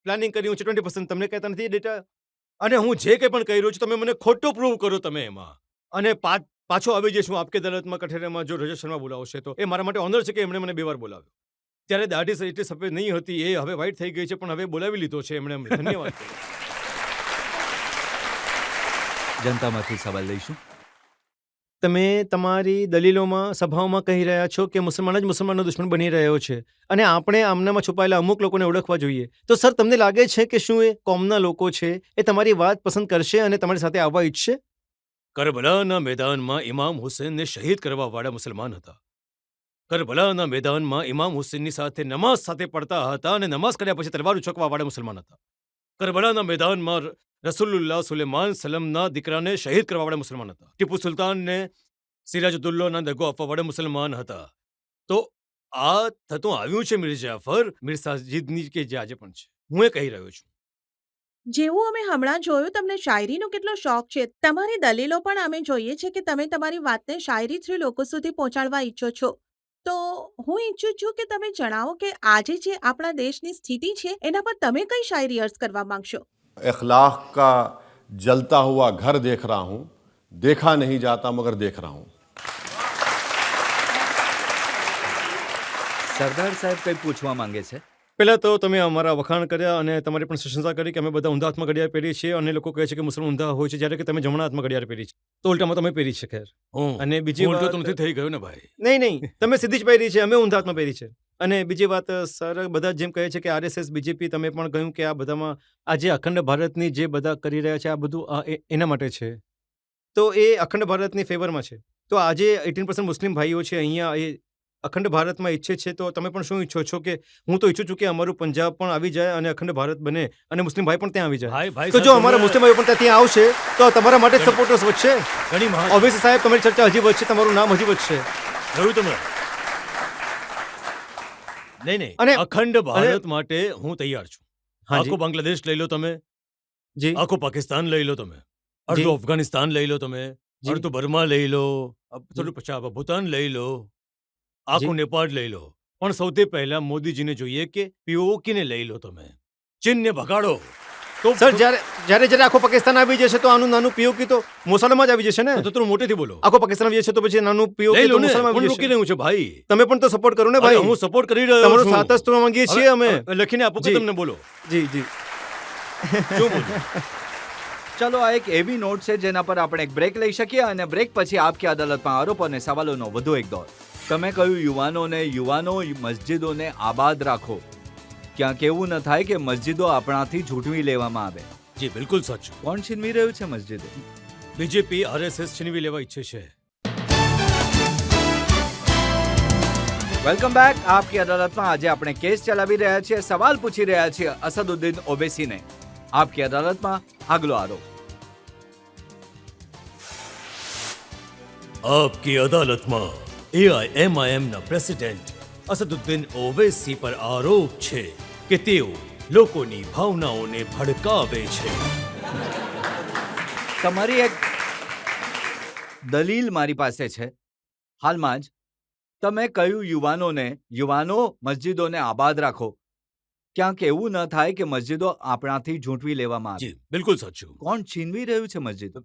પ્લાનિંગ કર્યું છે, 20% તમને કહેતા નથી ડેટા. અને હું જે કંઈ પણ કહી રહ્યો છું તમે મને ખોટું પ્રૂવ કરો તમે એમાં. અને પાછો આવી જઈશ હું આપકે અદાલતમાં કઠેરામાં જો રજત શર્મા બોલાવશે તો. એ મારા માટે ઓનર છે કે એમણે મને 2 વાર બોલાવ્યો. ત્યારે દાઢી એટલી સફેદ નહીં હતી, એ હવે વ્હાઈટ થઈ ગઈ છે, પણ હવે બોલાવી લીધો છે એમણે અમને. ધન્યવાદ. જનતામાંથી સવાલ લઈશું. તમે તમારી દલીલોમાં સભાઓમાં કહી રહ્યા છો કે મુસલમાન જ મુસલમાનનો દુશ્મન બની રહ્યો છે અને આપણે આમનામાં છુપાયેલા અમુક લોકોને ઓળખવા જોઈએ. તો સર, તમને લાગે છે કે શું એ કોમના લોકો છે એ તમારી વાત પસંદ કરશે અને તમારી સાથે આવવા ઈચ્છશે? કરબલાના મેદાનમાં ઇમામ હુસેનને શહીદ કરવા વાળા મુસલમાન હતા. કરબલાના મેદાનમાં ઇમામ હુસેનની સાથે નમાઝ સાથે પડતા હતા અને નમાઝ કર્યા પછી તલવાર ઉચકવા વાળા મુસલમાન હતા. કરબલાના મેદાનમાં રસૂલુલ્લાહ સુલેમાન સલમના દીકરાને શહીદ કરવા વાળા મુસલમાન હતા. ટીપુ સુલતાનને સિરાજુદ્દૌલાના દગો આપવા વાળા મુસલમાન હતા. તો આ થતું આવ્યું છે મીર જાફર, મીર સાજિદની કે જે આજે પણ છે. હું એ કહી રહ્યો છું. જેવું અમે હમણાં જોયું તમને શાયરીનો કેટલો શોખ છે. તમારી દલીલો પણ અમે જોઈએ છે કે તમે તમારી વાતને શાયરી થ્રુ લોકો સુધી પહોંચાડવા ઈચ્છો છો. તો હું ઈચ્છું છું કે તમે જણાવો કે આજે જે આપણા દેશની સ્થિતિ છે એના પર તમે કઈ શાયરી અર્જ કરવા માંગશો? अखलाक का जलता हुआ घर देख रहा हूं, देखा नहीं जाता मगर देख रहा हूं. સરદાર સાહેબ કંઈ પૂછવા માંગે છે. પહેલા તો તમે અમારા વખાણ કર્યા અને તમારી પણ પ્રશંસા કરી કે અમે બધા ઊંધા હાથમાં ઘડિયાળ પહેરીએ છીએ અને લોકો કહે છે કે મુસલમાન ઊંધા હોય છે, જ્યારે કે તમે જમણા હાથમાં ઘડિયાળ પહેરી છે. તો ઉલટામાં તમે પહેરી છે. ખેર. અને બીજી વાત તો નથી થઈ ગયો ને ભાઈ. નહીં, તમે સીધી જ પહેરી છે, અમે ઊંધા હાથમાં પહેરી છે. અને બીજી વાત, સર, બધા જેમ કહે છે કે આરએસએસ, બીજેપી, તમે પણ કહ્યું કે આ બધામાં આ જે અખંડ ભારતની જે બધા કરી રહ્યા છે આ બધું એના માટે છે. તો એ અખંડ ભારતની ફેવરમાં છે. તો આજે 18% મુસ્લિમ ભાઈઓ છે અહીંયા, એ અખંડ ભારતમાં ઈચ્છે છે. તો તમે પણ શું ઈચ્છો છો? કે હું તો ઈચ્છું છું કે અમારું પંજાબ પણ આવી જાય અને અખંડ ભારત બને અને મુસ્લિમ ભાઈ પણ ત્યાં આવી જાય. તો જો અમારા મુસ્લિમ ભાઈઓ પણ ત્યાં આવશે તો તમારા માટે સપોર્ટર્સ વધશે. ઓબિયસલી સાહેબ, તમારી ચર્ચા હજી વધશે, તમારું નામ હજી વધશે. જોયું તમે? નહીં, અને અખંડ ભારત માટે હું તૈયાર છું. આખો બાંગ્લાદેશ લઈ લો તમે, જી, આખો પાકિસ્તાન લઈ લો તમે, અડધું અફઘાનિસ્તાન લઈ લો તમે, અડધું બર્મા લઈ લો, થોડું પછી ભૂતાન લઈ લો, આખું નેપાળ લઈ લો. પણ સૌથી પહેલા મોદીજીને જોઈએ કે પીઓકીને લઈ લો તમે, ચીનને ભગાડો. તો સર, જ્યારે આખો પાકિસ્તાન આવી જશે તો આનું નાનું પીઓકી તો મોસાળમાં જ આવી જશે ને. તો થોડું મોટેથી બોલો. આખો પાકિસ્તાન આવી જશે તો પછી નાનું પીઓકી તો મોસાળમાં આવી જશે. રોકી રહ્યું છે ભાઈ. તમે પણ તો સપોર્ટ કરો ને ભાઈ. હું સપોર્ટ કરી રહ્યો છું. તમારો સાથ જ તો માંગીએ છીએ અમે. લખીને આપો કે તમને બોલો. જી. શું બોલો? ચલો, આ એક એવી નોટ છે જેના પર આપણે એક બ્રેક લઈ શકીએ અને બ્રેક પછી આપકી અદાલતમાં આરોપ અને સવાલોનો વધુ એક દોર. તમે કહ્યું યુવાનો મસ્જિદોને આબાદ રાખો. ક્યાંક એવું ન થાય કે મસ્જિદો આપણાથી ઝૂંટવી લેવામાં આવે. જી, બિલકુલ સાચું. કોણ છીનવી રહ્યું છે મસ્જિદો? બીજેપી, આરએસએસ છીનવી લેવા ઈચ્છે છે. Welcome back. આપકી અદાલતમાં આજે આપણે કેસ ચલાવી રહ્યા છીએ, સવાલ પૂછી રહ્યા છીએ અસદુદ્દીન ઓવૈસીને. આપકી અદાલતમાં આગલો આરોપ. આપકી અદાલતમાં એઆઈએમઆઈએમના પ્રેસિડેન્ટ અસદુદ્દીન ઓવૈસી પર આરોપ છે કે તેઓ લોકોની ભાવનાઓને ભડકાવે છે. તમારી એક દલીલ મારી પાસે છે. હાલમાં જ તમે કહ્યું યુવાનો મસ્જિદોને આબાદ રાખો. ક્યાંક એવું ન થાય કે મસ્જિદો આપણાથી ઝૂંટવી લેવામાં આવે. જી, બિલકુલ સાચું. કોણ છીનવી રહ્યું છે મસ્જિદો?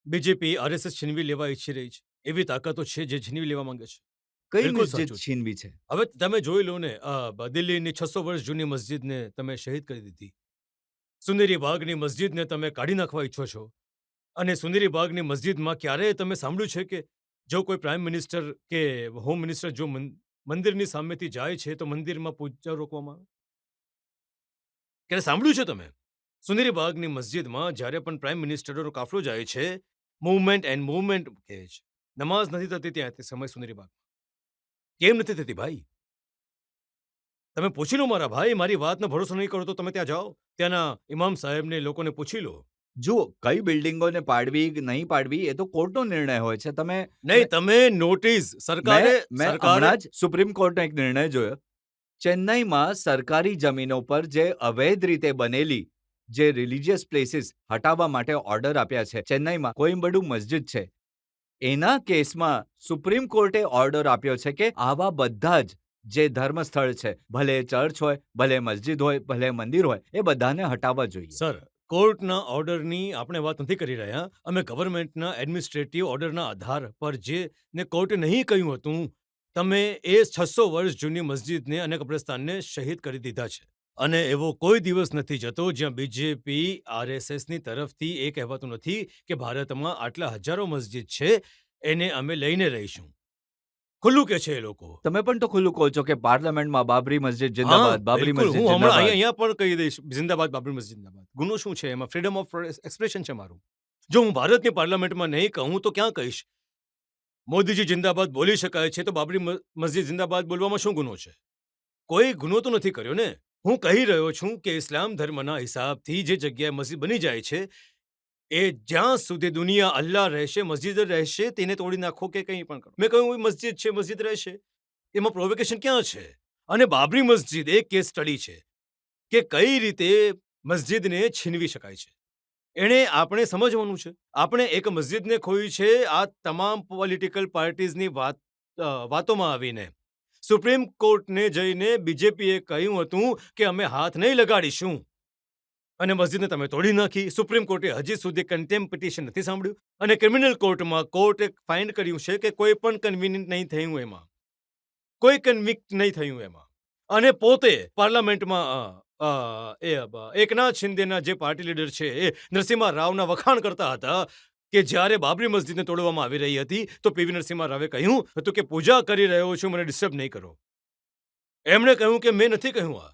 બીજેપી, આરએસએસ છીનવી લેવા ઈચ્છી રહી છે. એવી તાકાતો છે જે છીનવી લેવા માંગે છે. કઈ બિલકુલ મસ્જિદ સાચું. છીનવી છે? હવે તમે જોઈ લો ને, દિલ્હીની 600 વર્ષ જૂની મસ્જિદને તમે શહીદ કરી દીધી. સુંદરી બાગની મસ્જિદને તમે કાઢી નાખવા ઈચ્છો છો. અને સુંદરી બાગની મસ્જિદમાં ક્યારેય તમે સાંભળ્યું છે કે જો કોઈ પ્રાઇમ મિનિસ્ટર કે હોમ મિનિસ્ટર જો મંદિરની સામેથી જાય છે તો મંદિરમાં પૂજા રોકવામાં આવે? ક્યારે સાંભળ્યું છે તમે? સુંદરી બાગની મસ્જિદમાં જ્યારે પણ પ્રાઇમ મિનિસ્ટરનો કાફલો જાય છે, મૂવમેન્ટ કહે છે. નમાઝ નથી થતી ત્યાં તે સમય સુંદરી બાગ. કેમ નથી થતી ભાઈ? તમે પૂછી લો મારા ભાઈ. મારી વાતનો ભરોસો નહીં કરો તો તમે ત્યાં જાઓ, ત્યાંના ઇમામ સાહેબને, લોકોને પૂછી લો. જુઓ, કઈ બિલ્ડિંગોને પાડવી કે નહીં પાડવી એ તો કોર્ટનો નિર્ણય હોય છે. તમે નોટિસ સરકારે હમણાં જ સુપ્રીમ કોર્ટનો એક નિર્ણય જોયો. ચેન્નઈમાં સરકારી જમીનો પર જે અવૈધ રીતે બનેલી જે રિલિજિયસ પ્લેસીસ હટાવવા માટે ઓર્ડર આપ્યા છે. ચેન્નઈમાં કોઈમ્બડુ મસ્જિદ છે, એના કેસમાં સુપ્રીમ કોર્ટે ઓર્ડર આપ્યો છે કે આવા બધા જ જે ધર્મસ્થળ છે, ભલે ચર્ચ હોય, ભલે મસ્જિદ હોય, ભલે મંદિર હોય, એ બધાને હટાવવા જોઈએ. સર, કોર્ટના ઓર્ડરની આપણે વાત નથી કરી રહ્યા. અમે ગવર્મેન્ટના એડમિનિસ્ટ્રેટિવ ઓર્ડરના આધાર પર જે ને કોર્ટે નહીં કહ્યું હતું, તમે એ 600 વર્ષ જૂની મસ્જિદને અને કબ્રસ્તાનને શહીદ કરી દીધા છે. અને એવો કોઈ દિવસ નથી જતો જ્યાં બીજેપી આરએસએસની તરફથી એ કહેવાતું નથી કે ભારતમાં આટલા હજારો મસ્જિદ છે, એને અમે લઈને રહીશું. ખુલ્લું કે છે એ લોકો. તમે પણ તો ખુલ્લું કહો છો કે પાર્લામેન્ટમાં બાબરી મસ્જિદ હા, જિંદાબાદ, બાબરી બિલકુલ. મસ્જિદ હું હમણાં જિંદાબાદ. અહીંયા પણ કહી દઈશ, જિંદાબાદ બાબરી મસ્જિદ જિંદાબાદ. ગુનો શું છે એમાં? ફ્રીડમ ઓફ એક્સપ્રેશન છે મારું. જો હું ભારતની પાર્લામેન્ટમાં નહીં કહું તો ક્યાં કહીશ? મોદીજી જિંદાબાદ બોલી શકાય છે, તો બાબરી મસ્જિદ જિંદાબાદ બોલવામાં શું ગુનો છે? કોઈ ગુનો તો નથી કર્યો ને. હું કહી રહ્યો છું કે ઇસ્લામ ધર્મના હિસાબથી જે જગ્યાએ મસ્જિદ બની જાય છે, એ જ્યાં સુધી દુનિયા અલ્લાહ રહેશે, મસ્જિદ રહેશે, તેને તોડી નાખો કે કંઈ પણ કરો. મેં કહ્યું મસ્જિદ છે, મસ્જિદ રહેશે. એમાં પ્રોવોકેશન ક્યાં છે? અને બાબરી મસ્જિદ એક કેસ સ્ટડી છે કે કઈ રીતે મસ્જિદને છીનવી શકાય છે. એણે આપણે સમજવાનું છે. આપણે એક મસ્જિદને ખોઈ છે આ તમામ પોલિટિકલ પાર્ટીઝની વાતોમાં આવીને. સુપ્રીમ કોર્ટને જઈને બીજેપીએ કહ્યું હતું કે અમે હાથ નહીં લગાડીશું, અને મસ્જિદને તમે તોડી નાખી. સુપ્રીમ કોર્ટે હજી સુધી કન્ટેમ્પ પિટિશન નથી સાંભળ્યું. અને ક્રિમિનલ કોર્ટમાં કોર્ટે ફાઇન્ડ કર્યું છે કે કોઈ પણ કન્વિનિયન્ટ નહીં થયું એમાં, કોઈ કન્વિક્ટ નહીં થયું એમાં. અને પોતે પાર્લામેન્ટમાં એકનાથ શિંદેના જે પાર્ટી લીડર છે એ નરસિંહા રાવના વખાણ કરતા હતા કે જ્યારે બાબરી મસ્જિદને તોડવામાં આવી રહી હતી તો પીવી નરસિંહા રાવે કહ્યું હતું કે પૂજા કરી રહ્યો છું, મને ડિસ્ટર્બ નહીં કરો. એમણે કહ્યું કે મેં નથી કહ્યું, આ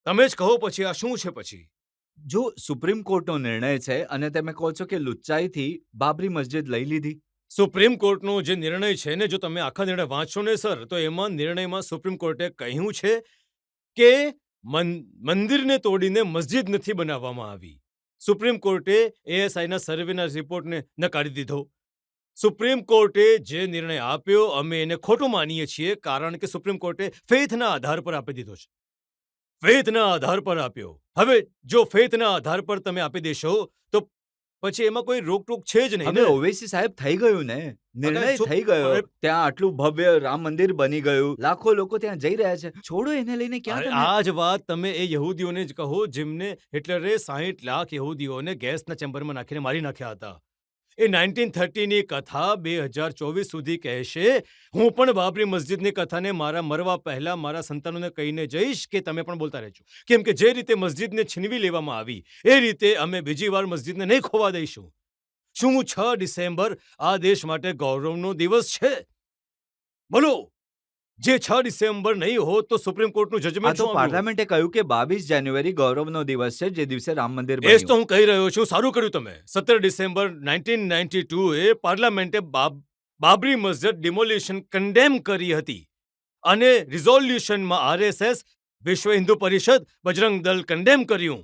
તમે જ કહો પછી આ શું છે. પછી જો સુપ્રીમ કોર્ટનો નિર્ણય છે અને તમે કહો છો કે લુચ્ચાઈથી બાબરી મસ્જિદ લઈ લીધી, સુપ્રીમ કોર્ટનો જે નિર્ણય છે ને, જો તમે આખા નિર્ણય વાંચશો ને સર, તો એમાં નિર્ણયમાં સુપ્રીમ કોર્ટે કહ્યું છે કે મંદિરને તોડીને મસ્જિદ નથી બનાવવામાં આવી. સુપ્રીમ કોર્ટે એએસઆઈના સર્વેના રિપોર્ટને નકારી દીધો. સુપ્રીમ કોર્ટે જે નિર્ણય આપ્યો અમે એને ખોટો માનીએ છીએ, કારણ કે સુપ્રીમ કોર્ટે ફેથના આધાર પર આપી દીધો છે. ફેથના આધાર પર આપ્યો. હવે જો ફેથના આધાર પર તમે આપી દેશો તો પછી એમાં કોઈ રોકટોક છે જ નહીં હવે ને. ઓવેસી સાહેબ થઈ ગયું ને, નિર્ણય શું- થઈ ગયો. હવે- ત્યાં આટલું ભવ્ય રામ મંદિર બની ગયું, લાખો લોકો ત્યાં જઈ રહ્યા છે. છોડો એને લઈને ક્યાં અરે તમે? આ જ વાત તમે એ યહૂદીઓને જ કહો જેમને હિટલરે 60 લાખ યહૂદીઓને ગેસના ચેમ્બરમાં નાખીને મારી નાખ્યા હતા. એ 1930ની કથા 2024 સુધી કહેશે. હું પણ બાબરી મસ્જિદની કથાને મારા મરવા પહેલા મારા સંતાનોને કહીને જઈશ કે તમે પણ બોલતા રહેજો, કેમ કે જે રીતે મસ્જિદને છીનવી લેવામાં આવી એ રીતે અમે બીજી વાર મસ્જિદને નહીં ખોવા દઈશું. શું 6 ડિસેમ્બર આ દેશ માટે ગૌરવનો દિવસ છે? બોલો. જે 6 ડિસેમ્બર નહીં હોત તો સુપ્રીમ કોર્ટનું આ જજમેન્ટ તો પાર્લામેન્ટે કહ્યું કે 22 જાન્યુઆરી ગૌરવનો દિવસ છે, જે દિવસે રામ મંદિર એ જ તો બન્યું. હું કહી રહ્યો છું. સારું કર્યું તમે. 17 ડિસેમ્બર 1992 એ પાર્લામેન્ટે બાબરી મસ્જિદ ડિમોલિશન કન્ડેમ કરી હતી, અને રિઝોલ્યુશનમાં આરએસએસ, વિશ્વ હિન્દુ પરિષદ, બજરંગ દળ કન્ડેમ કર્યું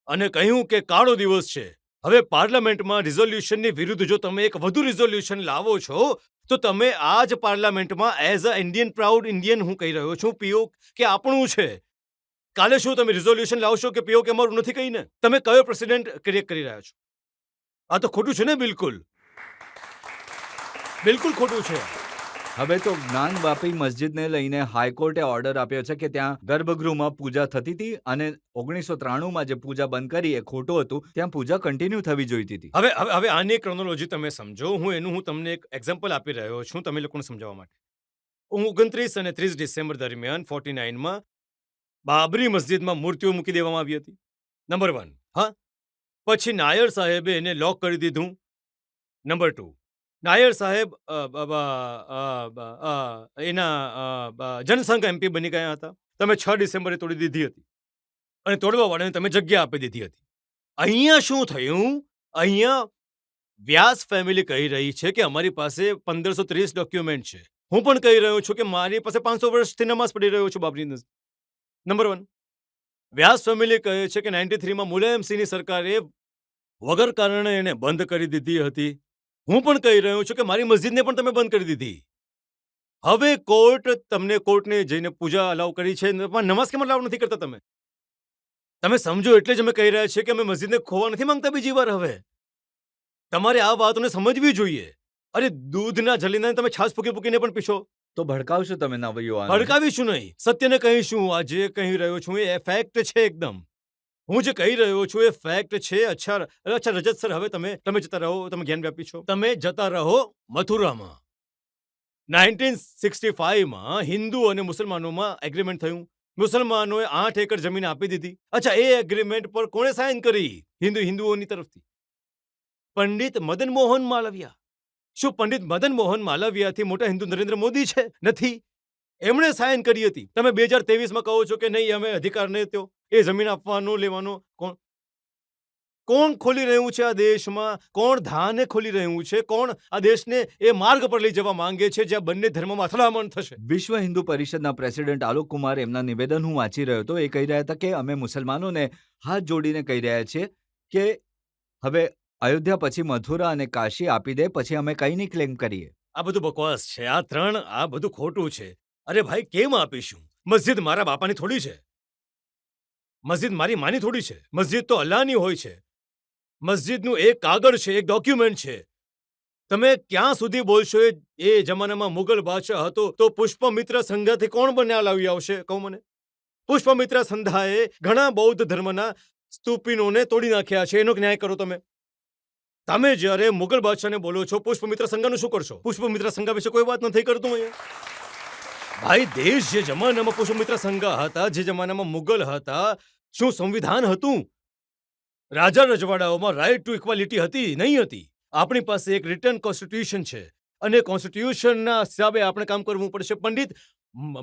અને કહ્યું કે કાળો દિવસ છે. હવે પાર્લામેન્ટમાં રિઝોલ્યુશનની વિરુદ્ધ જો તમે એક વધુ રિઝોલ્યુશન લાવો છો તો તમે આ જ પાર્લામેન્ટમાં as a Indian, proud Indian, હું કહી રહ્યો છું, પીઓ કે આપણું છે. કાલે શું તમે રિઝોલ્યુશન લાવશો કે પીઓ કે અમારું નથી કહીને? તમે કયો પ્રેસિડેન્ટ ક્રિએટ કરી રહ્યા છો? આ તો ખોટું છે ને. બિલકુલ બિલકુલ ખોટું છે. હવે તો જ્ઞાનવાપી મસ્જિદને લઈને હાઈકોર્ટે ઓર્ડર આપ્યો છે કે ત્યાં ગર્ભગૃહમાં પૂજા થતી હતી અને 1993માં જે પૂજા બંધ કરી એ ખોટું હતું. ત્યાં પૂજા કન્ટિન્યુ થવી જોઈતી હતી. હવે આની ક્રોનોલોજી તમે સમજો. હું તમને એક એક્ઝામ્પલ આપી રહ્યો છું તમે લોકોને સમજાવવા માટે. 29 અને 30 ડિસેમ્બર દરમિયાન 49માં બાબરી મસ્જિદમાં મૂર્તિઓ મૂકી દેવામાં આવી હતી. નંબર 1. હા, પછી નાયર સાહેબે એને લોક કરી દીધું. નંબર 2, નાયર સાહેબ એના જનસંઘ એમપી બની ગયા હતા. તમે 6 ડિસેમ્બરે તોડી દીધી હતી અને તોડવાવાળાને તમે જગ્યા આપી દીધી હતી. અહીંયા શું થયું? અહીંયા વ્યાસ ફેમિલી કહી રહી છે કે અમારી પાસે 1530 ડોક્યુમેન્ટ છે. હું પણ કહી રહ્યો છું કે મારી પાસે 500 વર્ષથી નમાઝ પઢી રહ્યો છું બાબરી મસ્જિદ. નંબર 1. વ્યાસ ફેમિલી કહે છે કે 93માં મુલાયમસિંહની સરકારે વગર કારણે એને બંધ કરી દીધી હતી. હું પણ કહી રહ્યો છું કે મારી મસ્જિદને પણ તમે બંધ કરી દીધી. હવે કોર્ટને જઈને પૂજા અલાઉ કરી છે, પણ નમાઝ કેમ અલાઉ નથી કરતા તમે? તમે સમજો એટલે જ અમે કહી રહ્યા છીએ કે અમે મસ્જિદને ખોવા નથી માંગતા બીજી વાર. હવે તમારે આ વાતોને સમજવી જોઈએ. અરે દૂધના જલીને તમે છાશ ફૂકી ફૂકીને પણ પીશો. તો ભડકાવશો તમે નવયુવાન? ભડકાવીશું નહીં, સત્યને કહીશું. આ જે કહી રહ્યો છું એ ફેક્ટ છે એકદમ. હું જે કહી રહ્યો છું એ ફેક્ટ છે. અચ્છા રજત સર, હવે તમે જતા રહો, તમે જ્ઞાન વ્યાપી છો, તમે જતા રહો મથુરામાં. 1965માં હિન્દુ અને મુસલમાનોમાં એગ્રીમેન્ટ થયું. મુસલમાનોએ 8 એકર જમીન આપી દીધી. અચ્છા, એ એગ્રીમેન્ટ પર કોણે સાઇન કરી? હિન્દુઓની તરફથી પંડિત મદન મોહન માલવિયા. શું પંડિત મદન મોહન માલવિયાથી મોટા હિન્દુ નરેન્દ્ર મોદી છે? નથી. એમણે સાઇન કરી હતી. તમે 2023માં કહો છો કે નહીં, અમે અધિકાર નહીં થયો એ જમીન આપવાનો લેવાનો. કોણ ખોલી રહ્યું છે આ દેશમાં? કોણ ધાને ખોલી રહ્યું છે? કોણ આ દેશને એ માર્ગ પર લઈ જવા માંગે છે જ્યાં બંને ધર્મમાં અથડામણ થશે? વિશ્વ હિન્દુ પરિષદના પ્રેસિડેન્ટ આલોક કુમાર, એમના નિવેદન હું વાંચી રહ્યો હતો. એ કહી રહ્યા હતા કે અમે મુસલમાનોને હાથ જોડીને કહી રહ્યા છીએ કે હવે અયોધ્યા પછી મથુરા અને કાશી આપી દે, પછી અમે કંઈ નહીં ક્લેમ કરીએ. આ બધું બકવાસ છે. આ બધું ખોટું છે. અરે ભાઈ, કેમ આપીશું? મસ્જિદ મારા બાપાની થોડી છે. મસ્જિદ મારી માની થોડી છે. મસ્જિદ તો અલ્લાહની હોય છે. મસ્જિદનું એક કાગળ છે, એક ડોક્યુમેન્ટ છે. તમે ક્યાં સુધી બોલશો? એ જમાનામાં મુગલ બાદશાહ હતો તો પુષ્પમિત્ર સંઘાથી કોણ બન્યા લાવી આવશે? કહો મને. પુષ્પમિત્ર સંઘાએ ઘણા બૌદ્ધ ધર્મના સ્તૂપિનોને તોડી નાખ્યા છે. એનો ન્યાય કરો તમે. તમે જ્યારે મુગલ બાદશાહને બોલો છો, પુષ્પમિત્ર સંઘાનું શું કરશો? પુષ્પમિત્ર સંઘા વિશે કોઈ વાત નથી કરતું અહીંયા. ભાઈ, દેશ જે જમાનામાં પુષ્પમિત્ર સંઘા હતા, જે જમાનામાં મુગલ હતા, શું સંવિધાન હતું? રાજા રજવાડાઓમાં રાઇટ ટુ ઇક્વાલિટી હતી? નહીં હતી. આપણી પાસે એક રિટર્ન કોન્સ્ટિટ્યુશન છે અને કોન્સ્ટિટ્યુશનના હિસાબે આપણે કામ કરવું પડશે. પંડિત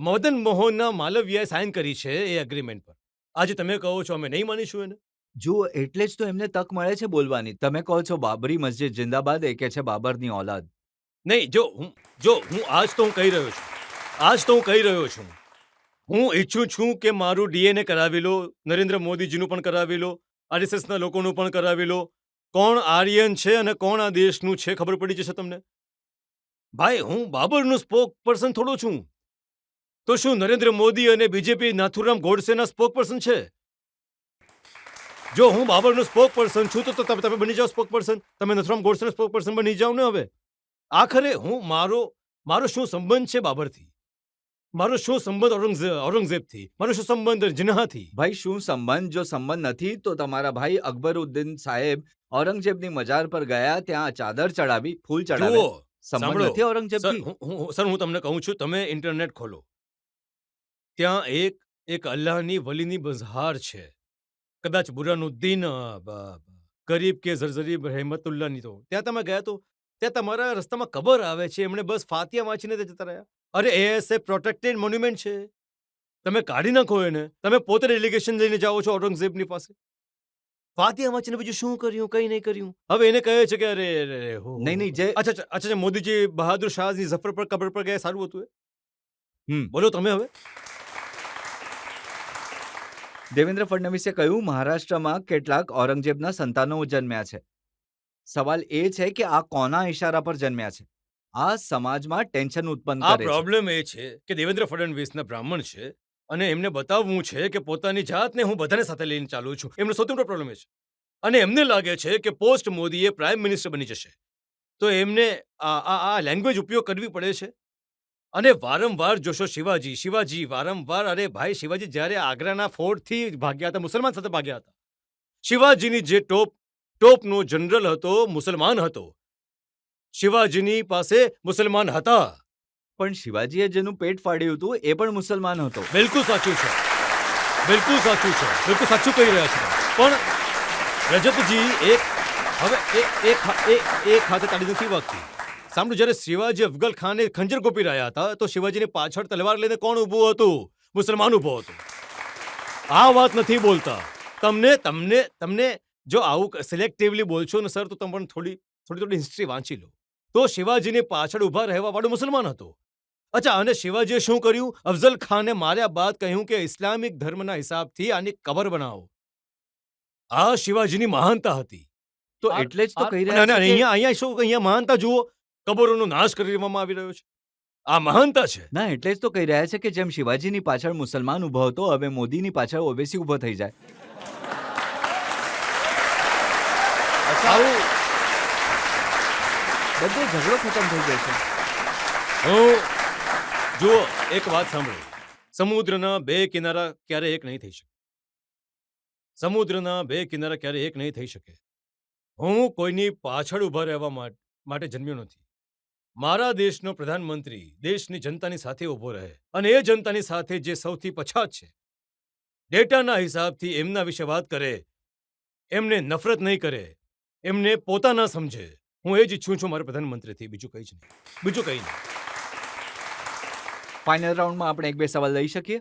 મદન મોહનના માલવિયાએ સાઇન કરી છે એ એગ્રીમેન્ટ પર. આજે તમે કહો છો અમે નહીં માનીશું એને? જુઓ, એટલે જ તો એમને તક મળે છે બોલવાની. તમે કહો છો બાબરી મસ્જિદ જિંદાબાદ, એ કે છે બાબરની ઓલાદ. નહીં, જો હું આજ તો હું કહી રહ્યો છું. હું ઈચ્છું છું કે મારું ડીએનએ કરાવી લો, નરેન્દ્ર મોદીજીનું પણ કરાવી લો, આરએસએસના લોકોનું પણ કરાવી લો. કોણ આર્યન છે અને કોણ આ દેશનું છે ખબર પડી જશે તમને. ભાઈ, હું બાબરનું સ્પોક પર્સન થોડો છું. તો શું નરેન્દ્ર મોદી અને બીજેપી નાથુરામ ગોડસેના સ્પોક પર્સન છે? જો હું બાબરનો સ્પોક પર્સન છું તો તમે બની જાઓ સ્પોક પર્સન. તમે નથુરામ ગોડસેનો સ્પોક પર્સન બની જાઓ ને. હવે આખરે મારો શું સંબંધ છે બાબરથી? મારો શું સંબંધ ઔરંગઝેબથી? મારો શું સંબંધ જિન્નાથી? ભાઈ, શું સંબંધ? જો સંબંધ નથી તો તમારા ભાઈ અકબરુદ્દીન સાહેબ ઔરંગઝેબની મજાર પર ગયા, ત્યાં ચાદર ચડાવી, ફૂલ ચડાવે. સંબંધ નથી ઔરંગઝેબથી. સર, હું તમને કહું છું, તમે ઇન્ટરનેટ ખોલો. ત્યાં એક અલ્લાહની વલીની બઝાર છે. કદાચ બુરાનુદ્દીન ગરીબ કે ઝરઝરી રહેમતુલ્લાહની. તો ત્યાં તમે ગયા તો ત્યાં તમારા રસ્તામાં કબર આવે છે. એમણે બસ ફાતિયા વાંચીને જતા રહ્યા. અરે, એ પ્રોટેક્ટેડ મોન્યુમેન્ટ છે. તમે કાઢી નાખો એને. તમે પોતે ડેલિગેશન લઈને જાઓ છો ઔરંગઝેબની પાસે. ફાતિયા વાંચીને બીજું શું કર્યું? કંઈ નહીં કર્યું. હવે એને કહે છે કે અરે નહીં, જે અચ્છા, મોદીજી બહાદુર શાહની ઝફર પર કબર પર ગયા, સારું હતું એ. બોલો તમે હવે. દેવેન્દ્ર ફડણવીસે કહ્યું મહારાષ્ટ્રમાં કેટલાક ઔરંગઝેબના સંતાનો જન્મ્યા છે. સવાલ એ છે કે આ કોના ઇશારા પર જન્મ્યા છે? આ સમાજમાં ટેન્શન ઉત્પન્ન કરે છે. પ્રોબ્લેમ એ છે કે દેવેન્દ્ર ફડણવીસના બ્રાહ્મણ છે અને એમને બતાવવું છે કે પોતાની જાતને હું બધાને સાથે લઈને ચાલું છું. એમનો સૌથી મોટો પ્રોબ્લેમ એ છે. અને એમને લાગે છે કે પોસ્ટ મોદીએ પ્રાઇમ મિનિસ્ટર બની જશે તો એમને આ લેંગ્વેજ ઉપયોગ કરવી પડે છે. અને વારંવાર જોશો શિવાજી વારંવાર. અરે ભાઈ, શિવાજી જ્યારે આગ્રાના ફોર્ટથી ભાગ્યા હતા, મુસલમાન સાથે ભાગ્યા હતા. શિવાજીની જે ટોપનો જનરલ હતો મુસલમાન હતો. શિવાજીની પાસે મુસલમાન હતા. પણ શિવાજીએ જેનું પેટ ફાડ્યું હતું એ પણ મુસલમાન હતો. બિલકુલ સાચું છે. બિલકુલ સાચું કહી રહ્યા છો. પણ રજતજી એક હાથે તાળી નથી વાગતી. સાંભળો, જ્યારે શિવાજી અફગલ ખાને ખંજર ગોપી રહ્યા હતા તો શિવાજીની પાછળ તલવાર લઈને કોણ ઊભું હતું? મુસલમાન ઊભો હતો. આ વાત નથી બોલતા. તમને જો આવું સિલેક્ટિવલી બોલશો ને સર, તો તમે પણ થોડી હિસ્ટ્રી વાંચી લો. તો શિવાજીની પાછળ ઊભા રહેવા વાળો મુસલમાન હતો. અચ્છા, અને શિવાજીએ શું કર્યું? અફઝલ ખાનને માર્યા બાદ કહ્યું કે ઇસ્લામિક ધર્મના હિસાબથી આની કબર બનાવો. આ શિવાજીની મહાનતા હતી. તો એટલે જ તો કહી રહ્યા છે. અહીંયા મહાનતા જુઓ. કબરોનો નાશ કરી દેવામાં આવી રહ્યો છે. આ મહાનતા છે. ના, એટલે જ તો કહી રહ્યા છે કે જેમ શિવાજીની પાછળ મુસલમાન ઊભો હતો, હવે મોદીની પાછળ ઓવેસી ઊભો થઈ જાય. બધો ઝઘડો ખતમ થઈ જશે. જુઓ, એક વાત સાંભળો. સમુદ્રના બે કિનારા ક્યારે એક નહીં થઈ શકે. સમુદ્રના બે કિનારા ક્યારે એક નહીં થઈ શકે. હું કોઈની પાછળ ઊભા રહેવા માટે જન્મ્યો નથી. મારા દેશનો પ્રધાનમંત્રી દેશની જનતાની સાથે ઊભો રહે અને એ જનતાની સાથે જે સૌથી પછાત છે, ડેટાના હિસાબથી એમના વિશે વાત કરે, એમને નફરત નહીં કરે, એમને પોતાના સમજે. હું એ જ ઈચ્છું છું મારા પ્રધાનમંત્રીથી, બીજું કંઈ જ નહીં, બીજું કંઈ નહીં. ફાઇનલ રાઉન્ડમાં આપણે એક બે સવાલ લઈ શકીએ?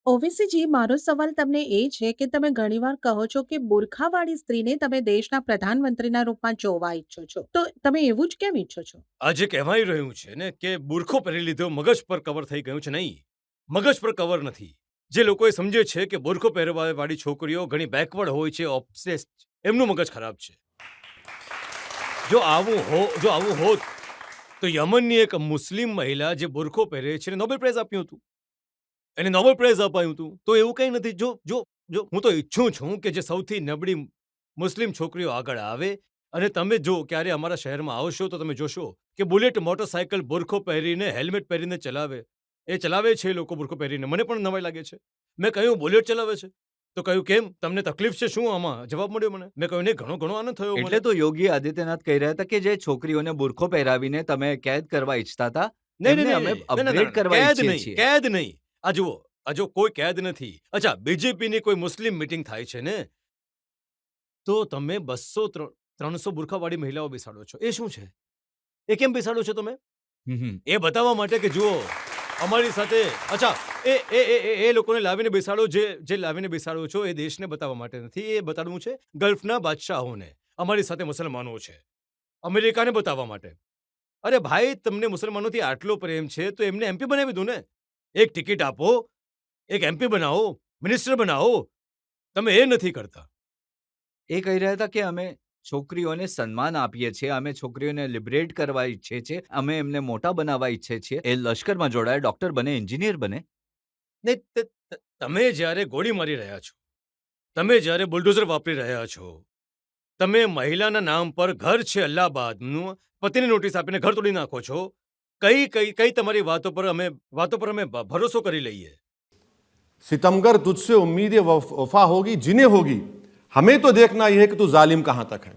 ઓવેસીજી, મારો સવાલ તમને એ છે કે તમે ઘણીવાર કહો છો કે બુરખાવાળી સ્ત્રીને તમે દેશના પ્રધાનમંત્રીના રૂપમાં જોવા ઈચ્છો છો, તો તમે એવું જ કેમ ઈચ્છો છો? આજે કહેવાઈ રહ્યું છે ને કે બુરખો પહેરી લીધો, મગજ પર કવર થઈ ગયું છે. નહીં, મગજ પર કવર નથી. જે લોકો એ સમજે છે કે બુરખો પહેરવાવાળી છોકરીઓ ઘણી બેકવર્ડ હોય છે, ઓબ્સેસ્ડ, એમનું મગજ ખરાબ છે. જો આવું હોત તો યમનની એક મુસ્લિમ મહિલા જે બુરખો પહેરે છે એને નોબેલ પ્રાઇઝ આપ્યું હતું. એને નોબેલ પ્રાઇઝ અપાયું હતું. તો એવું કંઈ નથી. જો હું તો ઈચ્છું છું કે જે સૌથી નબળી મુસ્લિમ છોકરીઓ આગળ આવે. અને તમે જો ક્યારે અમારા શહેરમાં આવશો તો તમે જોશો કે બુલેટ મોટરસાયકલ બુરખો પહેરીને, હેલ્મેટ પહેરીને ચલાવે. એ ચલાવે છે લોકો બુરખો પહેરીને. મને પણ નવાઈ લાગે છે. મેં કહ્યું બુલેટ ચલાવે છે, તો કહ્યું કેમ, તમને તકલીફ છે શું? આમાં જવાબ મળ્યો મને. મેં કહ્યું નહીં, ઘણો આનંદ થયો. એટલે તો યોગી આદિત્યનાથ કહી રહ્યા હતા કે જે છોકરીઓને બુરખો પહેરાવીને તમે કેદ કરવા ઈચ્છતા હતા, એમને અમે અપગ્રેડ કરવા ઈચ્છીએ છીએ. કેદ નહીં. આ જુઓ, કોઈ કેદ નથી. અચ્છા, બીજેપીની કોઈ મુસ્લિમ મીટિંગ થાય છે ને, તો તમે 200-300 બુરખાવાળી મહિલાઓ બેસાડો છો. એ શું છે? એ કેમ બેસાડો છો તમે? એ બતાવવા માટે કે જુઓ અમારી સાથે. અચ્છા, એ લોકોને લાવીને બેસાડો, જે લાવીને બેસાડો છો એ દેશને બતાવવા માટે નથી. એ બતાડવું છે ગલ્ફના બાદશાહોને. અમારી સાથે મુસલમાનો છે, અમેરિકાને બતાવવા માટે. અરે ભાઈ, તમને મુસલમાનોથી આટલો પ્રેમ છે તો એમને એમપી બનાવી દો ને. એક ટિકિટ આપો, એક એમપી બનાવો, મિનિસ્ટર બનાવો. તમે એ નથી કરતા. એ કહી રહ્યા હતા કે અમે છોકરીઓને સન્માન આપીએ છીએ, અમે છોકરીઓને લિબરેટ કરવા ઈચ્છીએ છીએ, અમે એમને મોટા બનાવવા ઈચ્છીએ છીએ. એ લશ્કરમાં જોડાય, ડોક્ટર બને, એન્જિનિયર બને. ને તમે જ્યારે ગોળી મારી રહ્યા છો, તમે જ્યારે બુલડોઝર વાપરી રહ્યા છો, તમે મહિલાના નામ પર ઘર છે અલ્હાબાદનું, પતિને નોટિસ આપીને ઘર તોડી નાખો છો. કઈ તમારી વાતો પર અમે ભરોસો કરી લઈએ? सितमगर तुझसे उम्मीदें वफा होगी जिन्हें होगी, हमें तो देखना यह है कि तू जालिम कहां तक है.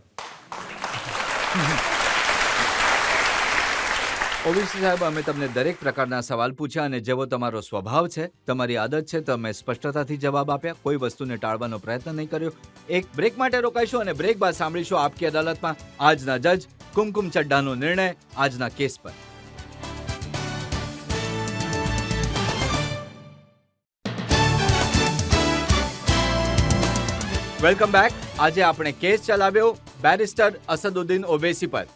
ઓવેસી સાહેબ, અમે તમને દરેક પ્રકારના સવાલ પૂછ્યા અને જેવો તમારો સ્વભાવ છે, તમારી આદત છે, તમે સ્પષ્ટતાથી જવાબ આપ્યા, કોઈ વસ્તુને ટાળવાનો પ્રયત્ન નહીં કર્યો. એક બ્રેક માટે રોકાઈશું અને બ્રેક બાદ સાંભળીશું આપકી અદાલતમાં આજના જજ કુમકુમ ચડ્ડાનો નિર્ણય આજના કેસ પર. Welcome back. આજે આપણે કેસ ચલાવ્યો બેરિસ્ટર અસદુદ્દીન ઓવૈસી પર.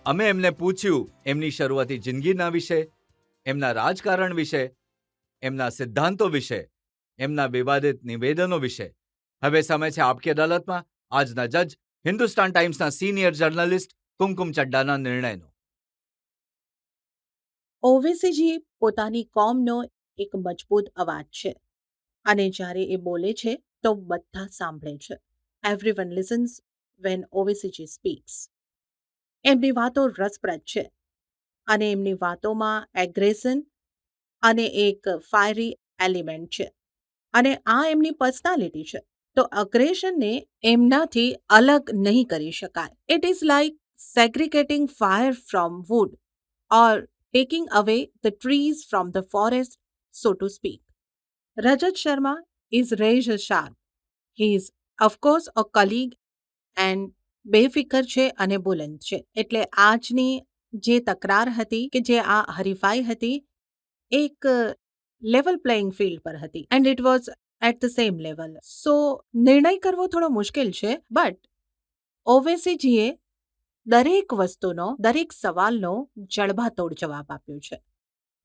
અમે એમને પૂછ્યું એમની શરૂઆતી જિંદગીના વિશે, એમના રાજકારણ વિશે, એમના સિદ્ધાંતો વિશે, એમના વિવાદિત નિવેદનો વિશે. હવે સમય છે આપકી અદાલતમાં આજના જજ હિન્દુસ્તાન ટાઈમ્સના સિનિયર જર્નલિસ્ટ કુમકુમ ચડ્ડાના નિર્ણયનો. ઓવેસીજી પોતાની કોમનો એક મજબૂત અવાજ છે અને જ્યારે એ બોલે છે તો બધા સાંભળે છે. Everyone listens when Owaisiji speaks. એમની વાતો રસપ્રદ છે અને એમની વાતોમાં એગ્રેશન અને એક ફાયરી એલિમેન્ટ છે અને આ એમની પર્સનાલિટી છે. તો અગ્રેશનને એમનાથી અલગ નહીં કરી શકાય. It is like segregating fire from wood or taking away the trees from the forest, so to speak. Rajat Sharma is razor sharp. He is of course a colleague and બેફિકર છે અને બુલંદ છે. એટલે આજની જે તકરાર હતી કે જે આ હરીફાઈ હતી એક લેવલ પ્લેઇંગ ફિલ્ડ પર હતી and it was at the same level. So નિર્ણય કરવો થોડો મુશ્કેલ છે, બટ ઓવેસીજીએ દરેક વસ્તુનો, દરેક સવાલનો જડબાતોડ જવાબ આપ્યો છે.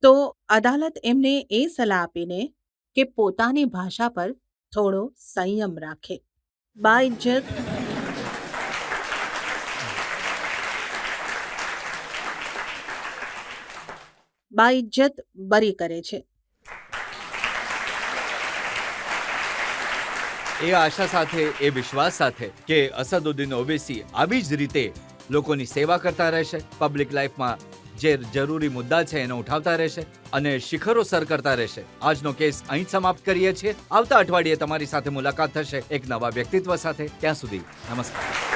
તો અદાલત એમને એ સલાહ આપીને કે પોતાની ભાષા પર થોડો સંયમ રાખે. બાઇજ્જત બરી કરે છે. એ આશા સાથે, એ વિશ્વાસ સાથે કે અસદુદ્દીન ઓવૈસી આવી જ રીતે લોકોની સેવા કરતા રહેશે, પબ્લિક લાઈફમાં જે જરૂરી મુદ્દા છે એને ઉઠાવતા રહેશે અને શિખરો સર કરતા રહેશે. આજનો કેસ અહીં જ સમાપ્ત કરીએ છીએ. આવતા અઠવાડિયે તમારી સાથે મુલાકાત થશે એક નવા વ્યક્તિત્વ સાથે. ત્યાં સુધી નમસ્કાર.